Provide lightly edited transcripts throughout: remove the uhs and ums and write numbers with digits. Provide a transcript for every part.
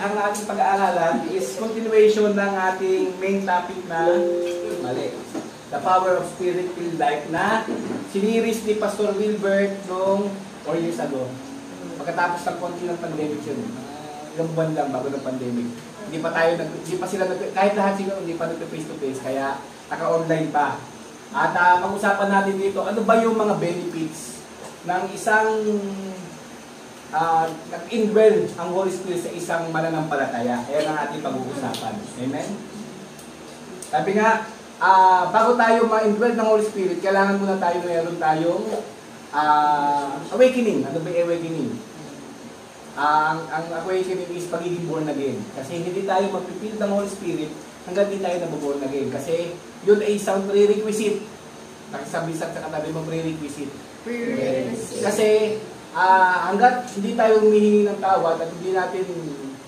ang ating pag-aaralan is continuation ng ating main topic na The Power of Spirit-Filled Life na siniris ni Pastor Wilbert noong 4 years ago. Pagkatapos ng konti ng pandemic yun. Ilang buwan lang bago ng pandemic. Hindi pa sila kahit lahat sila hindi pa nag-face to face, kaya naka-online pa. At pag-usapan natin dito, ano ba yung mga benefits ng isang nag-indwell ang Holy Spirit sa isang mananampalataya. Ayan ang ating pag-uusapan. Amen? Sabi nga, bago tayo ma-indwell ng Holy Spirit, kailangan muna tayo mayroon tayong awakening. Ano ba yung awakening? Ang awakening is pagiging born again. Kasi hindi tayo mag-feel ng Holy Spirit hanggang hindi tayo nabuborn again. Kasi yun ay isang prerequisite. Nakisabisan sa katabi mo prerequisite. Kasi hanggat hindi tayo humihingi ng tawad at hindi natin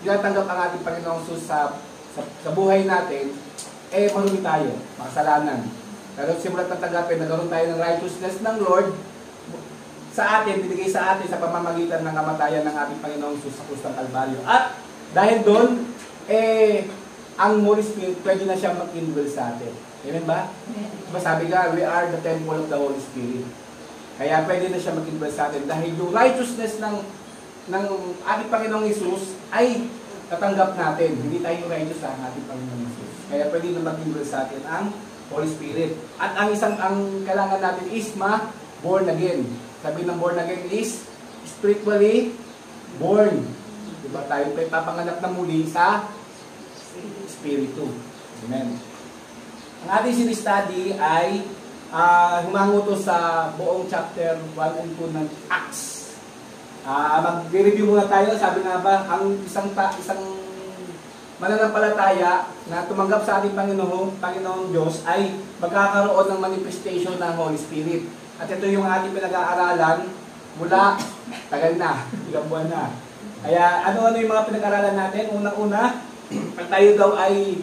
tinatanggap ang ating Panginoong Jesus sa buhay natin, marumi tayo, makasalanan. Pero simulat ng tanggapin, nagkaroon tayo ng righteousness ng Lord sa atin, binigay sa atin sa pamamagitan ng kamatayan ng ating Panginoong Jesus sa krus ng Kalbaryo. At dahil doon, ang Holy Spirit, pwede na siya mag-indwell sa atin. Amen ba? Diba sabi nga, we are the temple of the Holy Spirit. Kaya pwede na siya mag-indwell sa atin dahil yung righteousness ng ating Panginoong Jesus ay tatanggap natin. Hindi tayo righteous sa ating Panginoong Jesus. Kaya pwede na mag-indwell sa atin ang Holy Spirit. At ang kailangan natin is born again. Sabi ng born again is spiritually born. Diba tayo pa ipapanganak na muli sa Espiritu. Amen. Ang ating sinistudy ay humango to sa buong chapter 1 and 2 ng Acts. Mag-review muna tayo. Sabi nga ba, ang isang mananampalataya na tumanggap sa ating Panginoong Diyos ay magkakaroon ng manifestation ng Holy Spirit. At ito yung ating pinag-aaralan mula, tagal na, ilang buwan na. Kaya ano-ano yung mga pinag-aaralan natin? Unang-una, pag tayo daw ay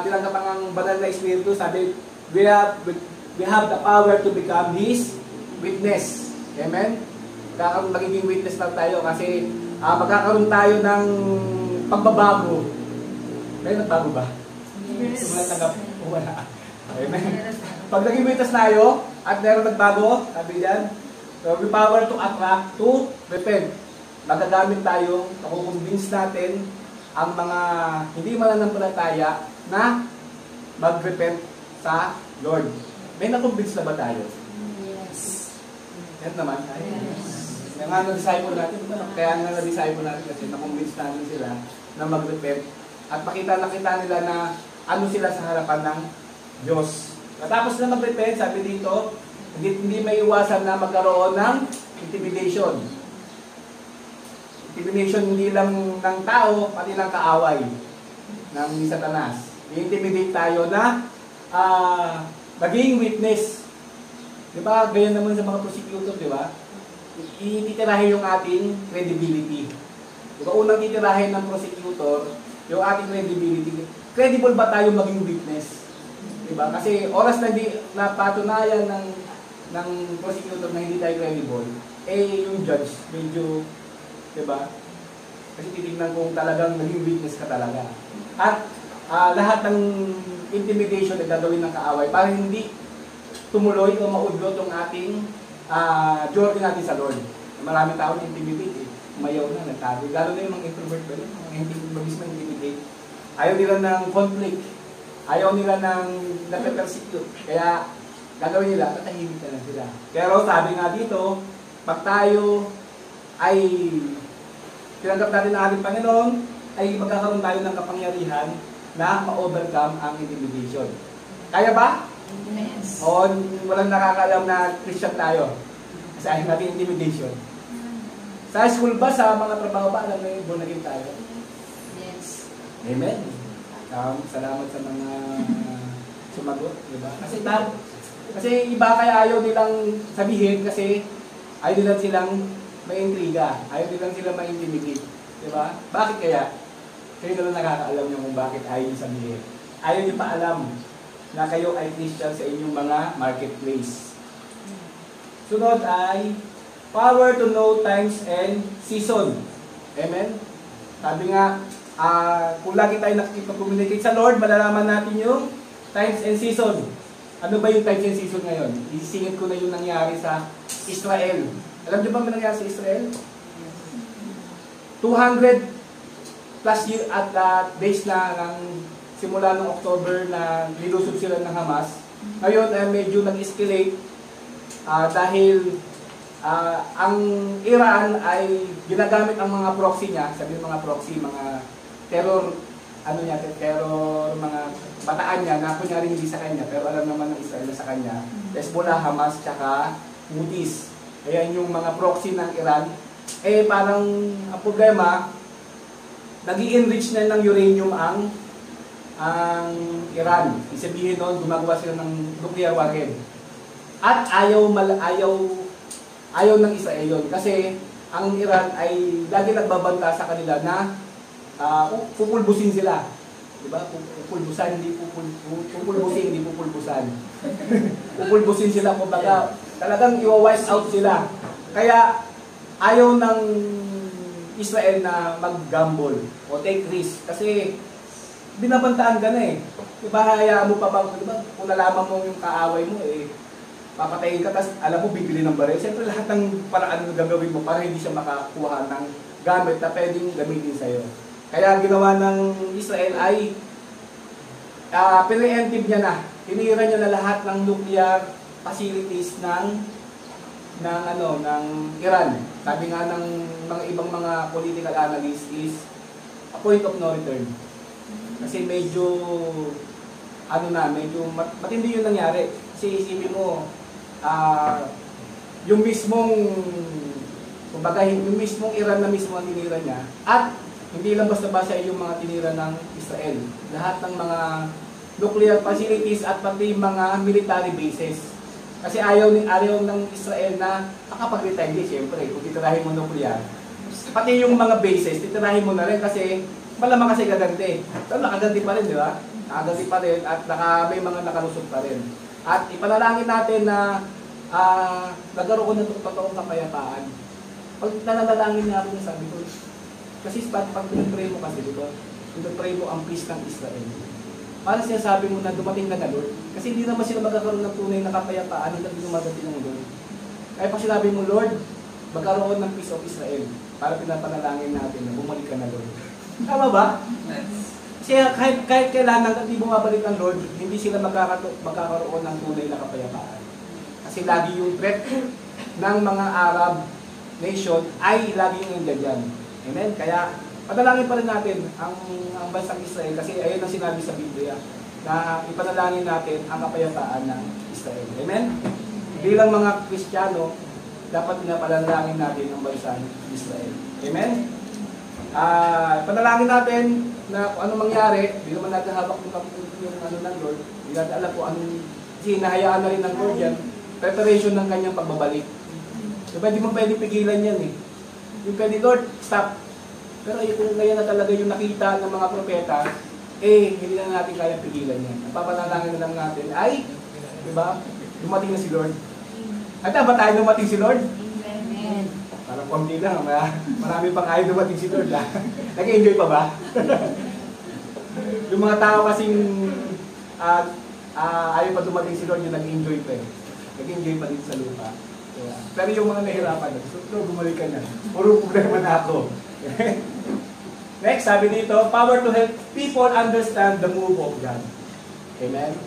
tinanggap ang banal na Espiritu, sabi, we have the power to become His witness. Amen? Magiging witness lang tayo kasi magkakaroon tayo ng pagbabago. May nagbago ba? Yes. Wala. Amen? Pag naging witness tayo at meron nagbago, sabi diyan, so we power to attract to repent. Magagamit tayo, makukonvince natin ang mga hindi mananampalataya na mag-repent sa Lord. May nakonvince na ba tayo? Yes. Yan naman. Yes. Yung nga na-disciple natin, kaya nga na-disciple natin kasi nakonvince natin sila na mag-repent at nakita nila na ano sila sa harapan ng Diyos. Matapos na mag-repent, sabi dito, hindi may iwasan na magkaroon ng intimidation. Intimidation hindi lang ng tao, pati ng kaaway ng Satanas. I-intimidate tayo na maging witness. Di ba? Ganyan naman sa mga prosecutor, di ba? Ititirahin yung ating credibility. Di ba? Unang titirahin ng prosecutor, yung ating credibility. Credible ba tayo maging witness? Di ba? Kasi oras na napatunayan ng prosecutor na hindi tayo credible, yung judge, medyo, di ba? Kasi titignan kung talagang naging witness ka talaga. At lahat ng intimidation na gagawin ng kaaway para hindi tumuloy o maudlot yung ating journey natin sa Lord. Maraming tao na intimidate umayaw na, nagtago. Lalo na yung mga introvert ba yun? Mga mabis na intimidate. Ayaw nila ng conflict. Ayaw nila ng nape-persecute. Kaya gagawin nila, tatahimik na lang sila. Pero sabi nga dito, pag tayo ay tinanggap natin ng ating Panginoon, ay magkakaroon tayo ng kapangyarihan na ma-overcome ang intimidation. Kaya ba? Yes. O walang nakakaalam na Christian tayo? Kasi ayaw natin intimidation. Sa school ba, sa mga trabaho ba, alam mo yung born again tayo? Yes. Amen. Salamat sa mga sumagot, di ba? Kasi iba kaya ayaw nilang sabihin kasi ayaw nilang silang may intriga, ayaw nilang silang ma-intimidate. Di ba? Bakit kaya? Kayo na lang nakakaalam nyo kung bakit ayaw nyo sabihin. Ayaw nyo pa alam na kayo ay Christian sa inyong mga marketplace. Sunod ay power to know times and season. Amen? Sabi nga, kung lagi tayo nakikipag-communicate sa Lord, malalaman natin yung times and season. Ano ba yung times and season ngayon? Isisingit ko na yung nangyari sa Israel. Alam niyo ba may nangyari sa Israel? 200 plus year at days na ng simula ng October na nilusob sila ng Hamas. Ngayon medyo nag-escalate dahil ang Iran ay ginagamit ang mga proxy niya, sabi ng mga proxy, mga terror terror mga bataan niya na kunyari hindi sa kanya pero alam naman ng Israel na sa kanya. Hezbollah, Hamas, tsaka Houthis. Ayan yung mga proxy ng Iran. Parang ang problema, nag-i-enrich na ng uranium ang Iran. Isabihin noon, gumagawa sila ng nuclear weapon. At ayaw ng Israel yun. Kasi ang Iran ay lagi nagbabanta sa kanila na pupulbusin sila. Diba? Pupulbusan, hindi pupulbusin, hindi pupulbusan. Pupulbusin sila, kumbaga, talagang iwa-wipe out sila. Kaya, ayaw ng Israel na mag-gamble o take risk. Kasi, binabantaan ka na eh. Diba, hayaan mo pa ba, diba, kung nalaman mo yung kaaway mo papatayin ka, tapos alam mo, bibili ng baril. Siyempre, lahat ng paraan na gagawin mo para hindi siya makakuha ng gamit na pwedeng gamitin sa'yo. Kaya ginawa ng Israel ay preemptive niya na. Tinira niya na lahat ng nuclear facilities ng Iran. Sabi nga ng mga ibang mga political analysts is a point of no return. Kasi medyo matindi yung nangyari. Kasi isipin mo, yung mismong Iran na mismo ang tinira niya at hindi lang basta-basta yung mga tinira ng Israel. Lahat ng mga nuclear facilities at pati mga military bases. Kasi ayaw ng Israel na makapag-retire, siyempre, kung titirahin mo nuclear. Pati yung mga bases, titirahin mo na rin kasi malamang kasi gaganti. Pero nakaganti pa rin, di ba? Nakaganti pa rin at may mga nakalusot pa rin. At ipanalangin natin na nagkaroon ng totoong kapayapaan. Pag nananalangin nga ako, sabi ko, kasi pag pinag-pray mo kasi dito, pinag-pray mo ang peace ng Israel. Para sinasabi mo na dumating na Lord. Kasi hindi naman sila magkakaroon ng tunay na kapayapaan hanggang dumadating ng Lord. Kaya pag sinabi mo, Lord, magkaroon ng peace of Israel. Para pinapanalangin natin na bumalik ka na, Lord. Tama ba? Kasi kahit kailangan at hindi bumabalik ang Lord, hindi sila magkakaroon ng tunay na kapayapaan. Kasi lagi yung threat ng mga Arab nation ay lagi yung nandiyan. Amen? Kaya, padalangin pa rin natin ang bansang Israel kasi ayun ang sinabi sa Biblia na ipanalangin natin ang kapayapaan ng Israel. Amen? Bilang mga Kristiyano, dapat pinapanalangin natin ang bansang Israel. Amen? Panalangin natin na kung anong mangyari, hindi naman natin hawak yung ng Lord, hindi natin alam kung anong, kasi hinahayaan na rin ng Lord yan, preparation ng kanyang pagbabalik. Diba, di mo pwede pigilan yan eh. Yung pwede, Lord, stop. Pero kung ngayon na talaga yung nakita ng mga propeta, hindi na natin kaya pigilan yan. Ang papanalangin na lang natin ay, diba, dumating na si Lord. At ba tayo dumating si Lord? Amen. Parang konti lang, marami pang ayaw dumating si Lord. Nag-enjoy pa ba? Yung mga tao kasing ayaw pa dumating si Lord, yung nag-enjoy pa eh. Nag-enjoy pa din sa lupa. Pero yung mga nahirapan, bumalik ka na. Puro problema na ako. Next, sabi dito, power to help people understand the move of God. Amen?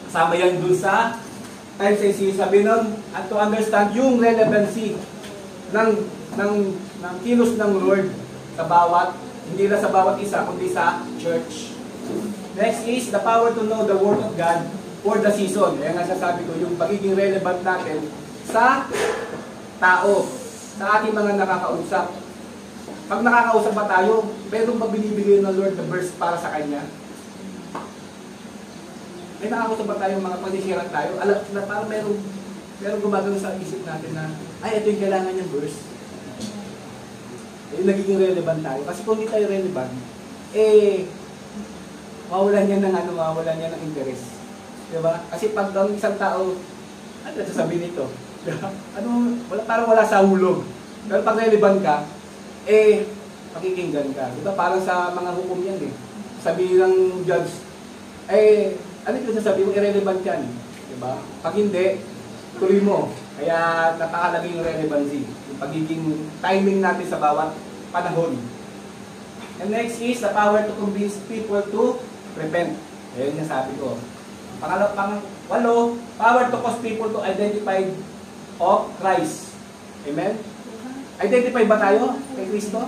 Kasama yan dun sa times and seasons. Sabi nun, at to understand yung relevancy ng kilos ng Lord sa bawat, hindi na sa bawat isa, kundi sa church. Next is the power to know the Word of God for the season. Kaya nga sasabi ko, yung pagiging relevant natin sa tao, sa ating mga nakakausap. Pag nakakausap ba tayo, meron ba binibigay ng Lord the verse para sa Kanya? May nakakausap ba tayo mga pag-ishiran tayo? Alam na parang meron gumagano sa isip natin na, ay, ito yung kailangan niyang verse. Yung nagiging relevant tayo. Kasi kung hindi tayo relevant, mawalan niya ng interest. Diba? Kasi pag ang isang tao, ano sasabihin nito? Diba? Parang wala sa hulog. Pero pag relevant ka, pakikinggan ka. Diba parang sa mga hukom yan eh. Sabihin ng judge, ano yung sasabihin mo, irrelevant yan. Diba? Pag hindi, tuloy mo. Kaya napakalagay yung relevancy. Yung pagiging timing natin sa bawat panahon. And next is the power to convince people to repent. Ayun yung sabi ko. Walo, power to cause people to identify of Christ. Amen? Identify ba tayo kay Kristo?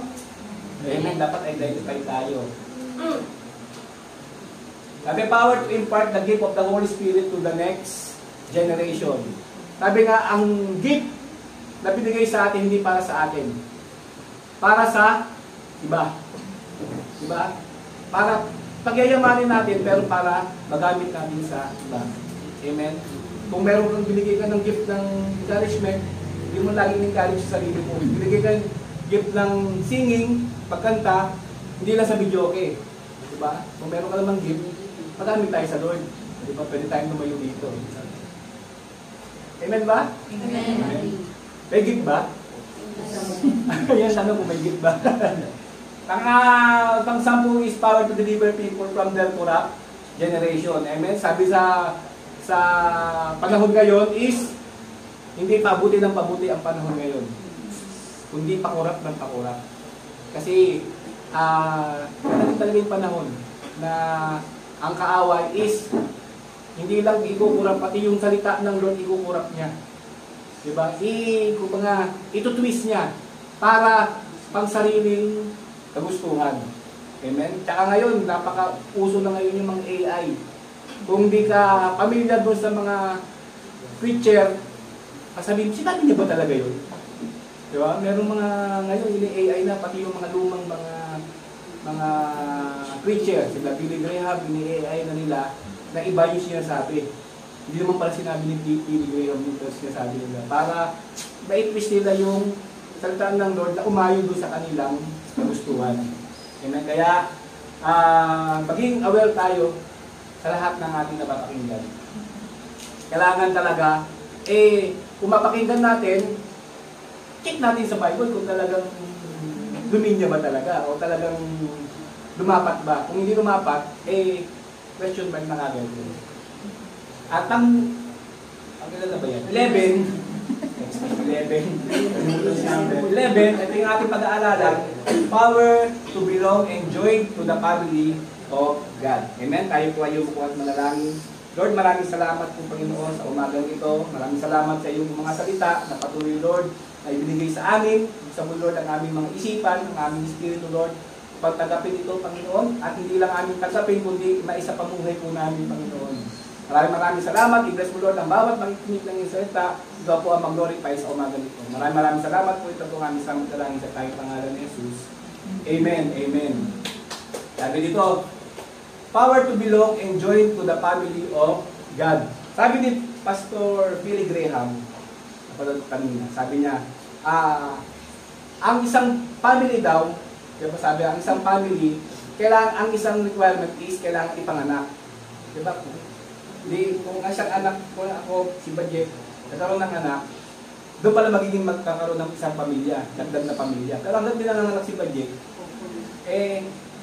Amen. Dapat identify tayo. Sabi, power to impart the gift of the Holy Spirit to the next generation. Sabi nga, ang gift na binigay sa atin, hindi para sa atin. Para sa iba. Diba? Para pagyayamanin natin, pero para magamit natin sa iba. Amen? Kung meron kang binigay ka ng gift ng encouragement, hindi mo laging encourage sa sarili mo. Binigay ka ng gift ng singing, pagkanta, hindi lang sa video, okay? Diba? Kung meron ka namang gift, magamit tayo sa Lord. Diba? Pwede tayong tumayo dito. Amen ba? Amen. May gift ba? Yan, sana kung may gift ba? Ang sampu is power to deliver people from their corrupt generation. Amen? Sabi sa panahon ngayon is hindi pabuti ng pabuti ang panahon ngayon. Kundi pakurap ng pakurap. Kasi talaga yung panahon na ang kaaway is hindi lang ikukurap, pati yung salita ng Lord ikukurap niya. Diba? Ito-twist niya para pang sariling kagustuhan. Amen? Tsaka ngayon, napaka-uso na ngayon yung mga AI. Kung di ka pamilyar doon sa mga preacher, sabihin, sinabi niya ba talaga yun? Diba? Merong mga ngayon, yung AI na, pati yung mga lumang mga preacher, sila Billy Graham, yung AI na nila, na iba yung sinasabi. Hindi naman pala sinabi ni Billy Graham yung sinasabi nila. Para ma-twist nila yung salita ng Lord na umayon doon sa kanilang kagustuhan. Amen? Kaya, maging aware tayo sa lahat ng ating napapakinggan. Kailangan talaga, kung mapakinggan natin, check natin sa Bible kung talagang luminya ba talaga o talagang lumapat ba. Kung hindi lumapat, question mark na agad. At ang kailan na ba yan? 11, ito yung ating pag-aalala, power to belong and join to the family of God. Amen? Tayo po ay umukuha at manalangin. Lord, maraming salamat po Panginoon sa umagang ito. Maraming salamat sa iyong mga salita na patuloy, Lord, na ibinigay sa amin. Sa mo, Lord, ang aming mga isipan, ang aming espiritu, Lord. Pagtagapin ito, Panginoon, at hindi lang aming tagapin, kundi maisapamuhay po namin, Panginoon. Maraming salamat. I-bless mo, Lord, ang bawat makikinig ng iyong salita. Ikaw po ang mag-glorify sa umagang ito. Maraming salamat po. Ito po ang aming samang sa tayong pangalan ni Jesus. Amen. Amen. Sabi dito, power to belong and join to the family of God. Sabi ni Pastor Billy Graham, kanina, sabi niya, ang isang family daw, diba sabi, ang isang family, ang isang requirement is kailangan ipanganak. Diba? Kung isang anak, kung ako, si Badje, nagkaroon ng anak, doon pala magiging magkakaroon ng isang pamilya, dagdag na pamilya. Pero hanggang pinanganak si Badje,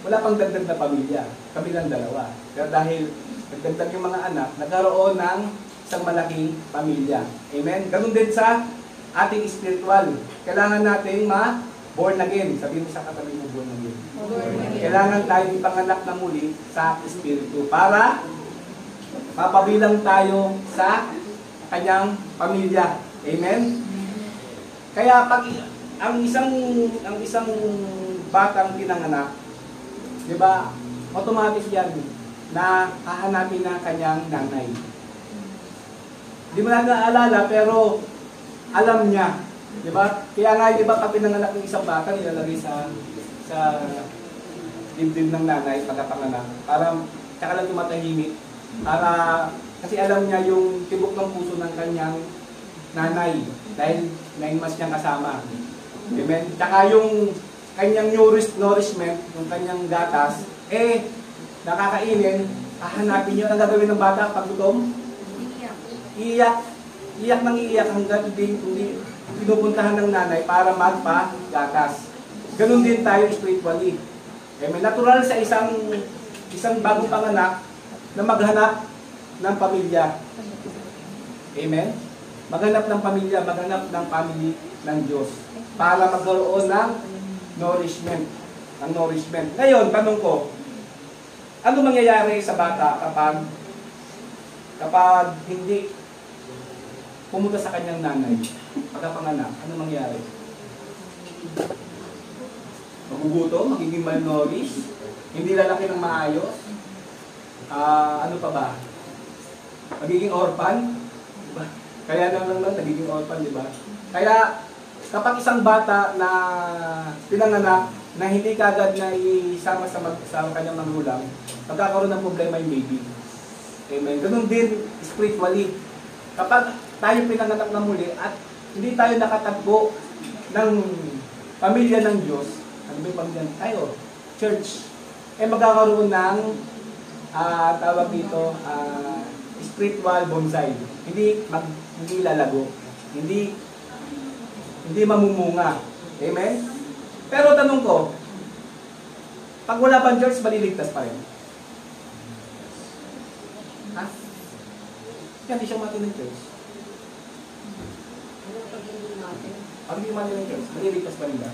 wala pang dagdag na pamilya. Kami lang dalawa. Pero dahil nagdagdag yung mga anak, nagkaroon ng isang malaking pamilya. Amen? Ganun din sa ating spiritual. Kailangan natin born again. Sabihin mo sa katabi mo, born again. Kailangan tayo ipanganak na muli sa espiritu para mapabilang tayo sa kanyang pamilya. Amen? Kaya pag ang isang batang pinanganak, di ba, automatic yan na hahanapin na kanyang nanay. Hindi mo na naalala, pero alam niya. Di ba? Kaya nga, di ba, pag pinanganak ng isang bata, nilalagay sa dibdib ng nanay, pagkapanganak, para tsaka lang tumatahimik. Para, kasi alam niya yung tibok ng puso ng kanyang nanay. Dahil 9 months niyang kasama. Amen? Tsaka yung kanyang nourishment, yung kanyang gatas, nakakainin, hahanapin niyo ang gagawin ng bata pag gutom. Iiyak ng iiyak hanggang hindi pinupuntahan ng nanay para magpa-gatas. ganun din tayo spiritually. Amen. Natural sa isang bagong panganak na maghanap ng pamilya. Amen. Maghanap ng pamilya, maghanap ng family ng Diyos para magkaroon ng nourishment. Ngayon, tanong ko, ano mangyayari sa bata kapag hindi pumunta sa kanyang nanay, pagkapanganak? Ano mangyayari? Magugutom, magiging malnourished, hindi lalaki ng maayos, ano pa ba? Magiging orphan, diba? Kaya lang nagiging orphan, di ba? Kaya kapag isang bata na pinanganak na hindi kagad na isama sa kanyang magulang, magkakaroon ng problema yung baby. Amen. Ganun din spiritually. Kapag tayo pinanganak na muli at hindi tayo nakatagpo ng pamilya ng Diyos, ano ba yung pamilya tayo? Church. Magkakaroon ng tawag dito, spiritual bonsai. Hindi lalago. Hindi mamumunga. Amen? Pero tanong ko, pag wala pang church, maliligtas pa rin. Ha? Hindi siya mati ng church. Pag hindi mati ng church, maliligtas pa rin ba?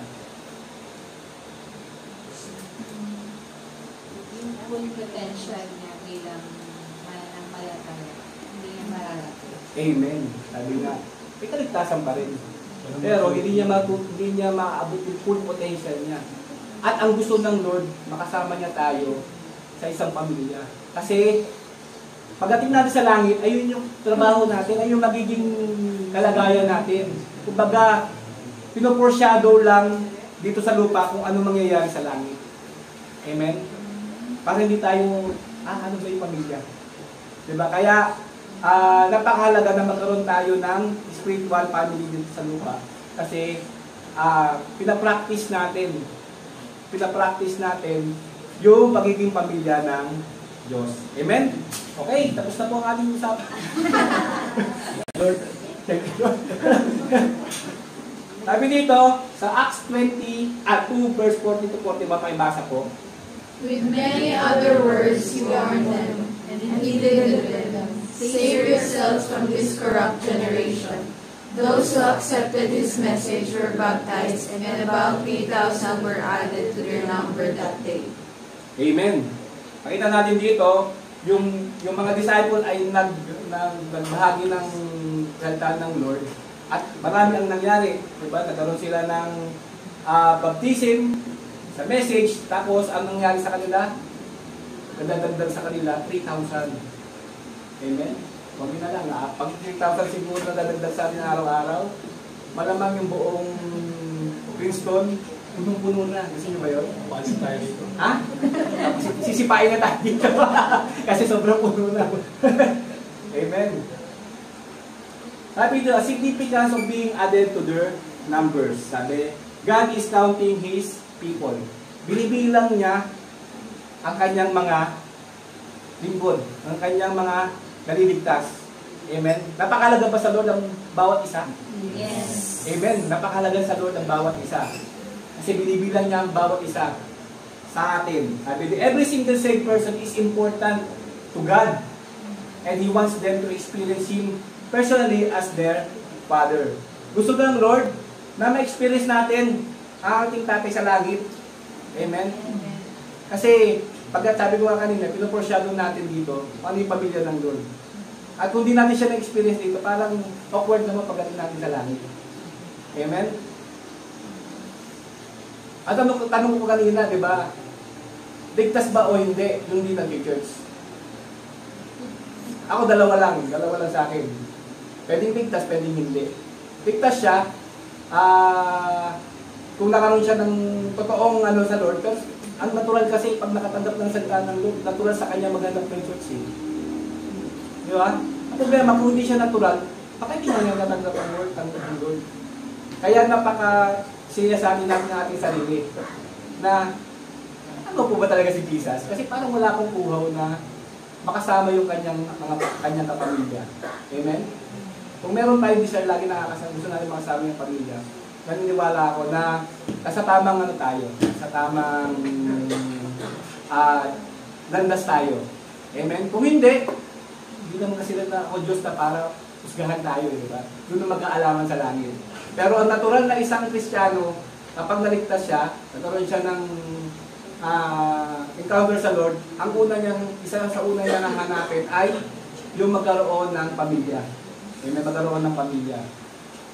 Yung full potential niya bilang mananampalataya, hindi niya mararating. Amen. Sabi nga, may kaligtasan pa rin. Pero hindi niya maabot yung full potential niya. At ang gusto ng Lord, makasama niya tayo sa isang pamilya. Kasi, pagdating natin sa langit, ayun yung trabaho natin, ayun yung magiging kalagayan natin. Kumbaga, pinoforeshadow lang dito sa lupa kung ano mangyayari sa langit. Amen? Para hindi tayo, ano ba yung pamilya? Diba? Kaya, napakahalaga na magkaroon tayo ng spiritual family dito sa lupa. Kasi, pinapractice natin yung pagiging pamilya ng Diyos. Amen? Okay, tapos na po ang ating usapan. Lord, thank you. Sabi dito, sa Acts 2 verse 40 to 41, pakibasa po. With many other words he warned them, and pleaded with them, "Save yourselves from this corrupt generation." Those who accepted his message were baptized, and about 3,000 were added to their number that day. Amen. Pakita natin dito, yung mga disciple ay nagbahagi ng salita ng Lord. At marami ang nangyari. Diba? Nagkaroon sila ng baptism sa message. Tapos, ang nangyari sa kanila? Nadadagdag sa kanila, 3,000. Amen? Huwag na lang. Pag 3,000 siguro nadadagdag sa atin araw-araw, malamang yung buong Princeton, punong-puno na. Gusto nyo ba yun? Palis tayo dito. Ha? Sisipain na tayo dito. Kasi sobrang puno na. Amen. Sabi dito, a significance of being added to their numbers. Sabi, God is counting His people. Binibilang niya ang kanyang mga lingkod, ang kanyang mga naliligtas. Amen. Napakahalaga ba sa Lord ang bawat isa? Yes. Amen. Napakahalaga sa Lord ang bawat isa. Kasi binibilang niya ang bawat isa sa atin. Sabi, every single saved person is important to God. And He wants them to experience Him personally as their Father. Gusto ng Lord na ma-experience natin ang ating tatay sa langit. Amen? Kasi, pagkat sabi ko nga kanina, pinoforeshadow natin dito, ano yung pamilya ng Lord. At kung di natin siya na-experience dito, parang awkward naman pagdating natin sa langit. Amen? At tanong ko kanina, di ba? Ligtas ba o hindi yung di nag-church? Ako dalawa lang sa akin. Pwedeng ligtas, pwedeng hindi. Ligtas siya, kung nakaroon siya ng totoong sa Lord, pero ang natural kasi pag nakatanggap ng salita ng Lord, natural sa kanya maghanap ng church. Di ba? Ang problema, kung hindi siya natural, baka hindi niya natanggap ang Lord, ng Lord. Kaya napaka-siya sa amin natin ng ating sarili na ano po ba talaga si Jesus? Kasi parang wala akong puhaw na makasama yung kanyang kapamilya. Amen? Kung meron tayong desire lagi nakakasama, gusto natin makasama yung pamilya, naniniwala ako na nasa tamang ano tayo, sa tamang landas tayo. Amen? Kung hindi naman kasi na ako Diyos na para usgahan tayo, di ba? Doon na mag-aalaman sa langit. Pero ang natural na isang Kristiyano, kapag naligtas siya, nagkaroon siya ng encounter sa Lord, ang isa sa una niya nang hanapin ay yung magkaroon ng pamilya. Amen? Magkaroon ng pamilya.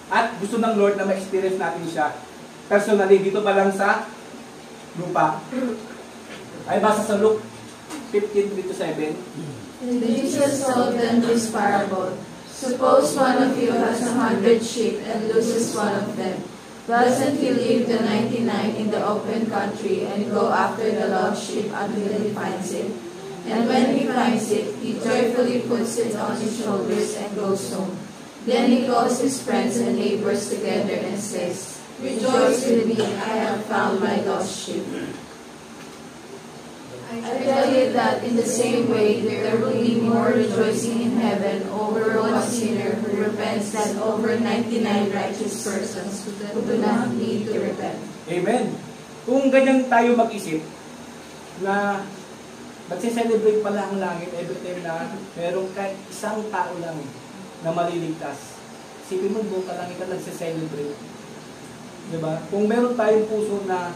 At gusto ng Lord na ma-experience natin siya personally dito pa lang sa lupa. Ay basa sa Luke 15:3-7. And Jesus told them this parable. Suppose one of you has 100 sheep and loses one of them. Doesn't he leave the 99 in the open country and go after the lost sheep until he finds it? And when he finds it, he joyfully puts it on his shoulders and goes home. Then he calls his friends and neighbors together and says, "Rejoice with me, I have found my lost sheep." I tell you that in the same way, there will be more rejoicing in heaven over one sinner who repents than over 99 righteous persons who do not need to repent. Amen. Kung ganyan tayo mag-isip, na nagse-celebrate pala ang langit every time na merong kahit isang tao lang na maliligtas. Isipin mo, buong kalangit na nagse-celebrate. Diba? Kung meron tayong puso na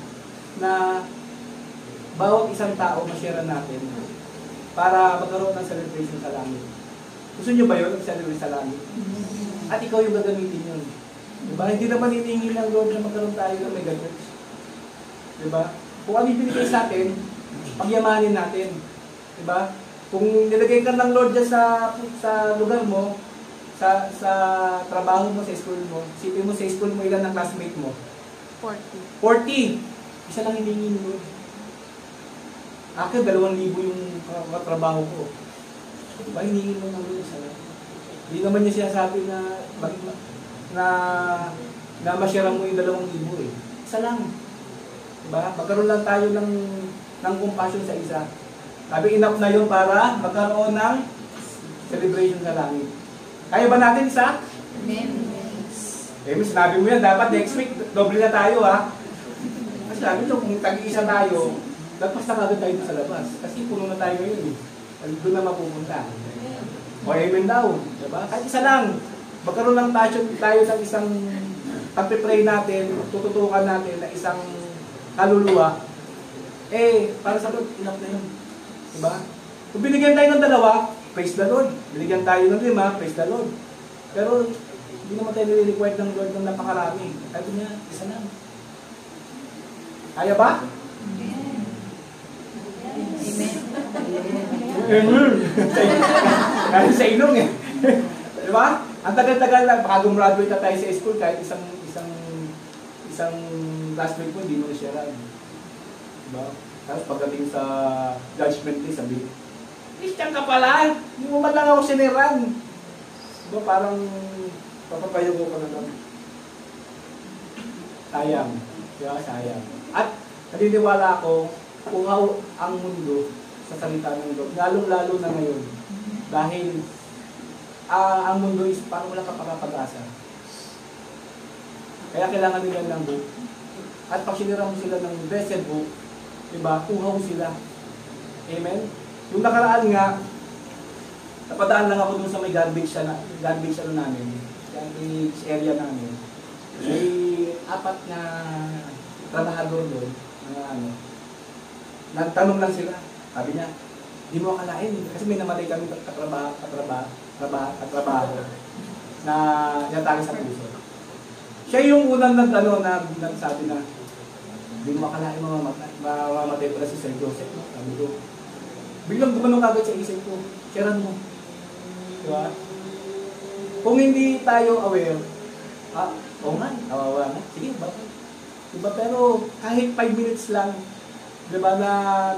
bawat isang tao masyara natin para magkaroon ng celebration sa langit. Gusto nyo ba yun, mag-celebrate sa langit? At ikaw yung gagamitin yun. Diba? Hindi naman hinihingi ng Lord na magkaroon tayo ng mega church. Diba? Kung ano yung binigay sa atin, pagyamanin natin. Diba? Kung nilagay ka ng Lord dyan sa lugar mo, sa trabaho mo, sa school mo, isipin mo sa school mo ilan ng classmate mo? 40. Isa lang hinihingi mo. Akin, 2,000 yung trabaho ko. Diba, hinihingi mo ng Lord isa lang. Hindi naman niya sinasabi na masyara mo yung 2,000 eh. Isa lang. Diba? Magkaroon lang tayo ng compassion sa isa. Sabi, enough na yun para magkaroon ng celebration sa langit. Kaya ba natin isa? Amen. Sinabi mo yan, dapat next week, doble na tayo ha. Kasi sabi nyo, kung tag-iisa tayo, dapat na kagad tayo sa labas. Kasi puno na tayo ngayon eh. Doon na mapupunta. O amen daw. Diba? Kahit isa lang. Magkaroon lang tayo ng isang pag-pray natin, tututukan natin na isang kaluluwa. Para sa Lord, enough na yun. Diba? Kung binigyan tayo ng 2, praise the Lord. Binigyan tayo ng 5, praise the Lord. Pero, hindi naman tayo nire-required ng Lord ng napakarami. Sabi niya, isa lang. Kaya ba? Amen. Amen. Kasi sa inong eh. Diba? Ang tagal-tagal lang, baka gumraduate na tayo sa school kahit isang classmate mo, hindi mo na-share. Diba? Tapos pagdating sa judgment day, sabi, Christian ka pala, hindi mo man lang ako siniran. Diba? Parang papapayo ko na lang. Sayang. Diba? Sayang. At naniniwala ako, uhaw ang mundo sa salita ng Lord. Lalong-lalo na ngayon. Dahil ang mundo is parang wala ka pag-asa. Kaya kailangan nila ng book. At pag sinira mo sila ng blessed book, diba, uhaw sila. Amen? Yung nakaraan nga, napadaan lang ako dun sa may garbage namin. Garbage area namin. May 4 na trabahador doon. Nagtanong lang sila. Sabi niya, di mo akalain. Kasi may namatay kami katrabaho na natali sa puso. Siya yung unang nagsabi na, di mo akalain mamamatay pala si Sir Joseph. Sabi ko, biglang gumanong agad sa isip ko, sharean mo. Diba? Kung hindi tayo aware, oo nga, kawawa nga. Sige, bakit? Diba? Pero kahit 5 minutes lang, diba, na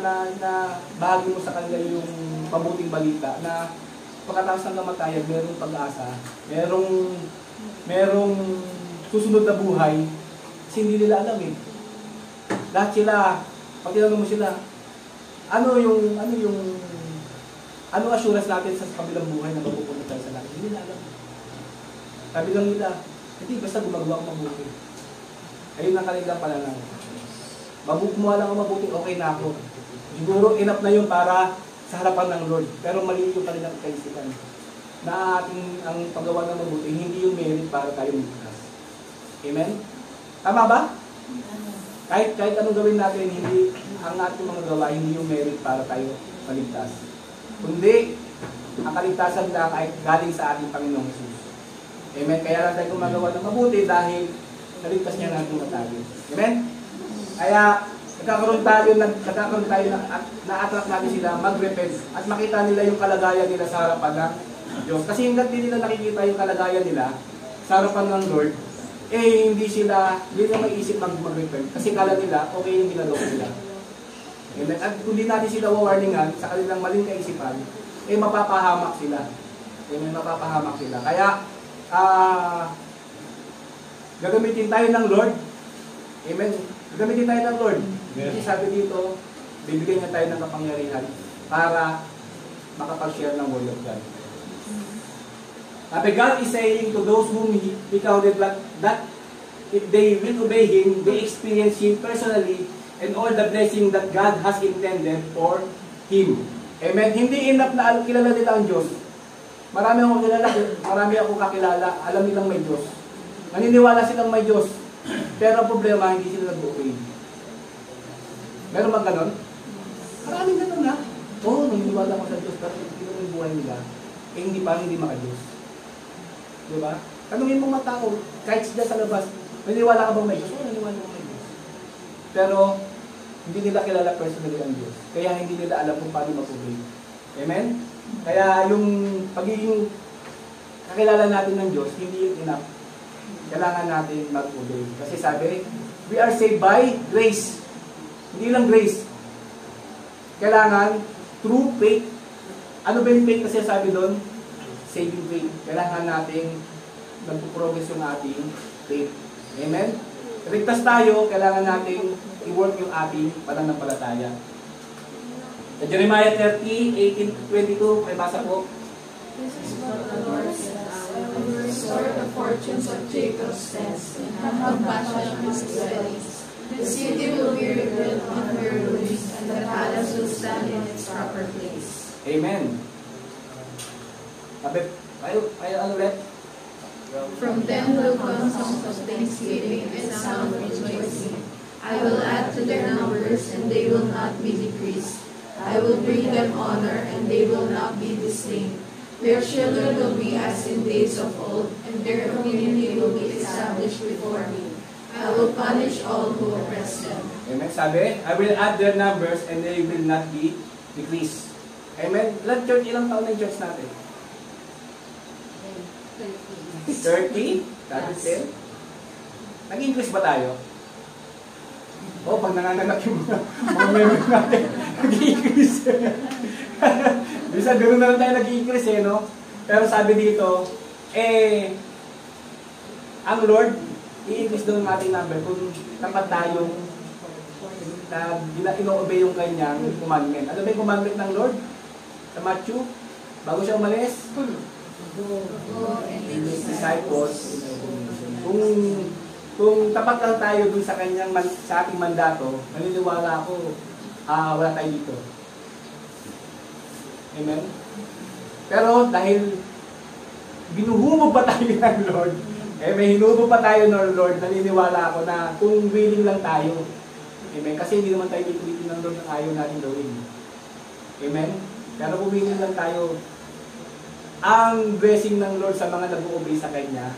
bahagi mo sa kanila yung mabuting balita na pagkatapos ng kamatayan, merong pag-asa, merong susunod na buhay, kasi hindi nila alam eh. Lahat sila, pag tinanong mo sila, ano assurance natin sa kabilang buhay na mapupunta tayo sa langit? Hindi nila alam. Sabi lang nila, hindi, basta gumagawa ko mabuti. Ayun ang kanilang pananaw. Kumuha lang ako mabuti, okay na ako. Siguro enough na yun para sa harapan ng Lord. Pero mali yung kanilang kaisipan. Na ating ang paggawa ng mabuti, hindi yung merit para tayo ligtas. Amen? Tama ba? Kahit anong gawin natin, hindi ang ating mga gawa, hindi yung merit para tayo maligtas. Kundi, ang kaligtasan lang ay galing sa ating Panginoong Jesus. Amen? Kaya lang tayo gumagawa ng mabuti dahil naligtas niya natin matali. Amen? Kaya, nagkakaroon tayo na-attract natin sila mag-repent at makita nila yung kalagayan nila sa harapan ng Diyos. Kasi hanggang hindi nila nakikita yung kalagayan nila sa harapan ng Lord, hindi nila maiisip mag-repent. Kasi kala nila, okay yung ginagawa nila. Amen? At kung di natin sila warningan sa kanilang maling kaisipan, mapapahamak sila. Amen? Mapapahamak sila. Kaya, gagamitin tayo ng Lord. Amen? Gagamitin tayo ng Lord. Kasi sabi dito, bibigyan niya tayo ng kapangyarihan para makapag-share ng Word of God. Sabi, God is saying to those whom He counted that if they will obey Him, they experience Him personally and all the blessing that God has intended for Him. Amen? Hindi enough na kilala nila ang Diyos. Marami akong kakilala, alam nilang may Diyos. Naniniwala silang may Diyos. Pero ang problema, hindi sila nag-obey. Meron bang ganon? Maraming ganon na. Oo, naniniwala ko sa Diyos, pero hindi naman yung buhay nila. Hindi maka-Diyos. Diba? Tanungin mong mga tao, kahit sila sa labas, naniniwala ka bang may Diyos? Oo, naniniwala ko may Diyos. Pero, hindi nila kilala personally ang Diyos. Kaya hindi nila alam kung paano mag-obey. Amen? Kaya yung pagiging kakilala natin ng Diyos, hindi yun enough. Kailangan natin mag-obey. Kasi sabi, we are saved by grace. Hindi lang grace. Kailangan through faith. Ano ba yung faith kasi sabi doon? Saving faith. Kailangan natin mag-progress yung ating faith. Amen? Ligtas tayo, kailangan natin i-work yung ating pananampalataya. Sa Jeremiah 30:18-22, may basa po. This is what the Lord says. I will restore the fortunes of Jacob's tents and have compassion on his dwellings. The city will be rebuilt on her ruins, and the palace will stand in its proper place. Amen. Sabi, ano ulit? From them will come songs of thanksgiving and sound of rejoicing. I will add to their numbers, and they will not be decreased. I will bring them honor, and they will not be disdained. Their children will be as in days of old, and their community will be established before me. I will punish all who oppress them. Amen. Sabi, I will add their numbers, and they will not be decreased. Amen. Ilang taon na yung church natin? 30? Sabi 10? Nag-increase ba tayo? O, pag nanganganak yung mga members natin, nag-increase. Bisa ganoon na lang tayo nag-increase no? Pero sabi dito, ang Lord, i-increase doon natin number kung tapat tayong ino-obey yung kanyang commandment. Ano ba yung commandment ng Lord? Sa Matthew, bago siya umalis, disciples. Kung tapat lang tayo dun sa kanyang sa ating mandato, naniniwala ako, wala tayo dito. Amen? Pero dahil binuhumog pa tayo ng Lord, may hinubog pa tayo ng Lord, naniniwala ako na kung willing lang tayo. Amen? Kasi hindi naman tayo pipilitin ng Lord na ayaw natin gawin. Amen? Pero kung willing lang tayo, ang blessing ng Lord sa mga nag-obey sa Kanya,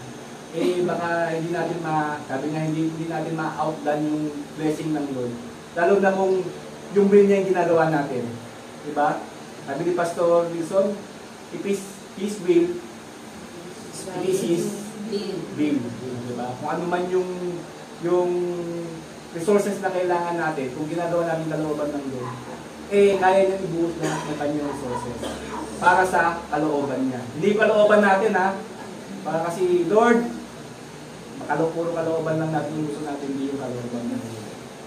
baka hindi natin sabi nga, hindi natin ma-outdone yung blessing ng Lord. Lalo na kung yung will niya yung ginagawa natin. Diba? Sabi ni Pastor Wilson, if His will, it is His will. Diba? Kung ano man yung resources na kailangan natin, kung ginagawa natin kalooban ng Lord, kaya niya ibuhos lahat ng kanyang resources para sa kalooban niya. Hindi kalooban natin para kasi Lord, puro kalooban lang natin yung gusto natin, hindi yung kalooban natin.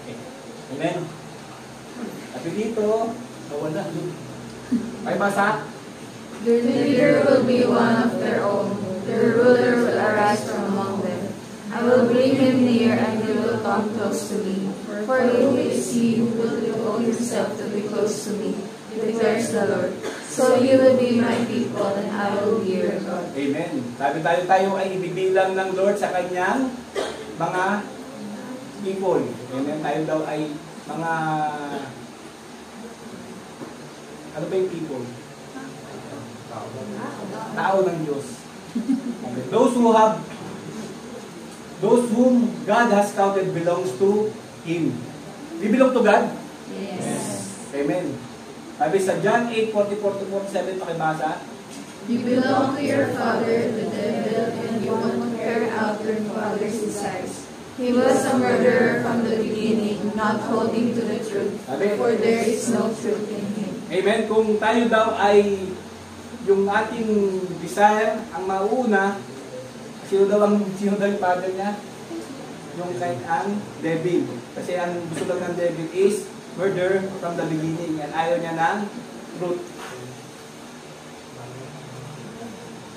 Okay. Amen? Sabi dito, wala. May basa? Their leader will be one of their own. Their ruler will arise from among them. I I will bring him near and he will come close to me. For who is he who will devote himself to be close to me, declares the Lord. So you will be my people and I will be your God. Amen. Sabi tayo ay ibibilang ng Lord sa kanyang mga people. Amen. Tayo daw ay mga, ano ba yung people? Tao ng Diyos. Okay. Those whom God has counted belongs to Him. We belong to God? Yes. Amen. Sabi sa John 8:44-47, pakibasa. You belong to your father, the devil, and you want to carry out your father's desires. He was a murderer from the beginning, not holding to the truth, for there is no truth in him. Amen. Kung tayo daw ay yung ating desire ang mauna, sino daw yung father niya? Yung kahit ang devil. Kasi ang gusto lang ng devil is murder from the beginning and ayaw niya ng truth.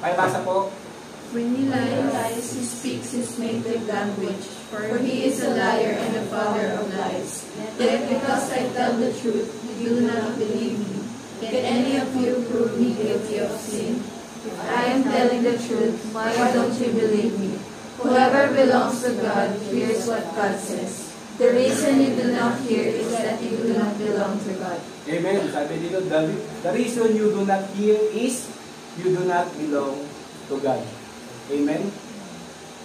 Pakibasa po. When he lies, he speaks his native language, for he is a liar and the father of lies. Yet because I tell the truth, you do not believe me. Can any of you prove me guilty of sin? If I am telling the truth, why don't you believe me? Whoever belongs to God hears what God says. The reason you do not hear is that you do not belong to God. Amen. Sabi dito, the reason you do not hear is you do not belong to God. Amen?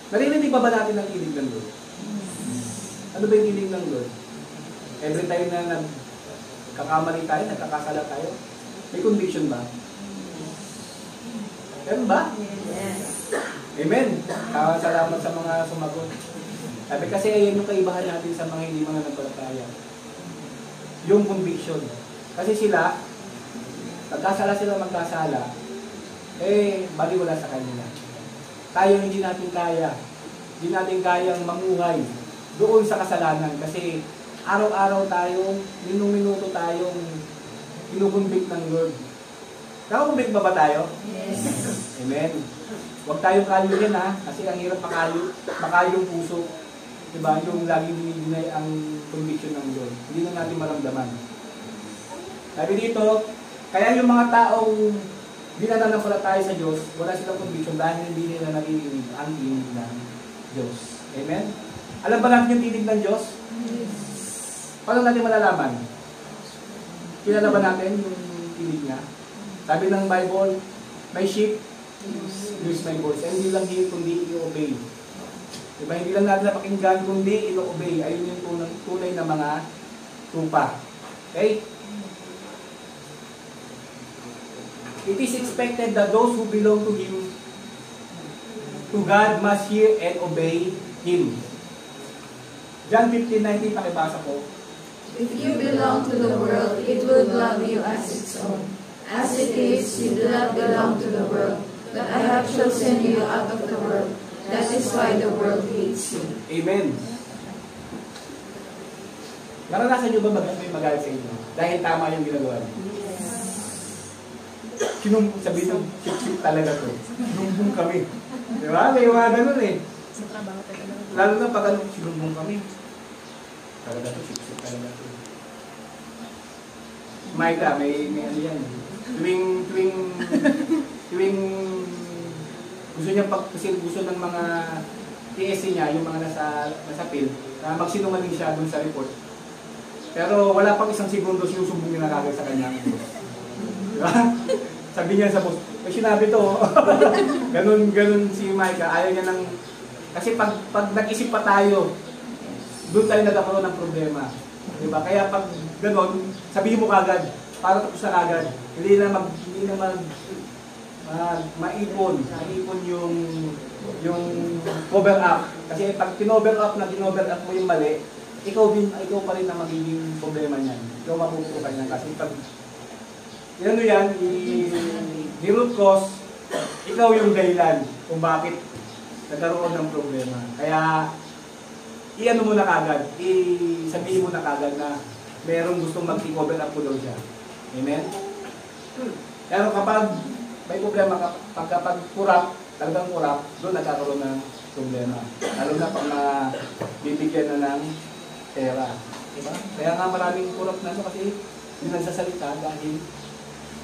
Naririnig ba natin ang tinig ng Lord? Ano ba yung tinig ng Lord? Every time na nagkakamali tayo, nagkakasala tayo, may conviction ba? Meron ba? Yes. Amen. Salamat sa mga sumagot. Sabi kasi ayan yung kaibahan natin sa mga hindi mga nagpalataya. Yung conviction. Kasi sila, magkasala, baliwala sa kanila. Tayo hindi natin kaya. Hindi natin kayang mamuhay doon sa kasalanan. Kasi araw-araw tayong, minuto tayong kinukumbik ng Lord. Nakakumbik ba tayo? Yes. Amen. Huwag tayong kaluhin ha, kasi ang hirap makayong puso. Diba? Yung lagi dinay ang conviction ng Lord. Hindi na natin maramdaman. Sabi dito, kaya yung mga taong hindi na nananampalataya sa Diyos, wala silang conviction dahil hindi nila naririnig ang tinig ng Diyos. Amen? Alam ba natin yung tinig ng Diyos? Yes. Paano natin malalaman? Kilala ba natin yung tinig niya? Sabi ng Bible, my sheep use my voice. And hindi lang hear, kundi i-obey. Diba? Hindi lang natin napakinggan, kundi i-obey. Ayun yung tunay na mga tupa. Okay? It is expected that those who belong to Him, to God, must hear and obey Him. John 15:19, pakibasa po. If you belong to the world, it will love you as its own. As it is, you do not belong to the world, but I have chosen you out of the world. That is why the world hates you. Amen. Naranasan nyo ba may magalit sa inyo? Dahil tama yung ginagawa niyo. Sabihin nyo, sip-sip talaga to. Sinumbong kami. Diba? May mga ganun eh. Lalo na pag sinumbong kami. Talaga to, sip-sip talaga to. Maika, may ano yan. Tuwing gusto niya kasi gusto ng mga TSC niya, yung mga nasa field, na magsinungaling siya dun sa report. Pero wala pang isang segundo, sinusumbong niya na kagad sa kanya. Diba? Sabi niya sa boss, may sinabi to. ganun si Micah, ayaw niya ng... Kasi pag nag-isip pa tayo, doon tayo nagkakaroon ng problema. Diba? Kaya pag ganun, sabihin mo kagad, para tapos na kagad. Hindi na maipon yung cover up. Kasi pag kinover up mo yung mali, ikaw pa rin na magiging problema niyan. Ikaw mapupukan niyan. Kasi pag root cause, ikaw yung dahilan kung bakit nagkaroon ng problema. Kaya, i-ano mo na kagad, sabihin mo na kagad na merong gustong mag-cover up ko daw siya. Amen? Pero kapag may problema, kapag kurap, talagang kurap, doon nagkakaroon ng problema. Lalo na pag bibigyan na ng pera. Diba? Kaya nga maraming kurap na kasi hindi nagsasalita dahil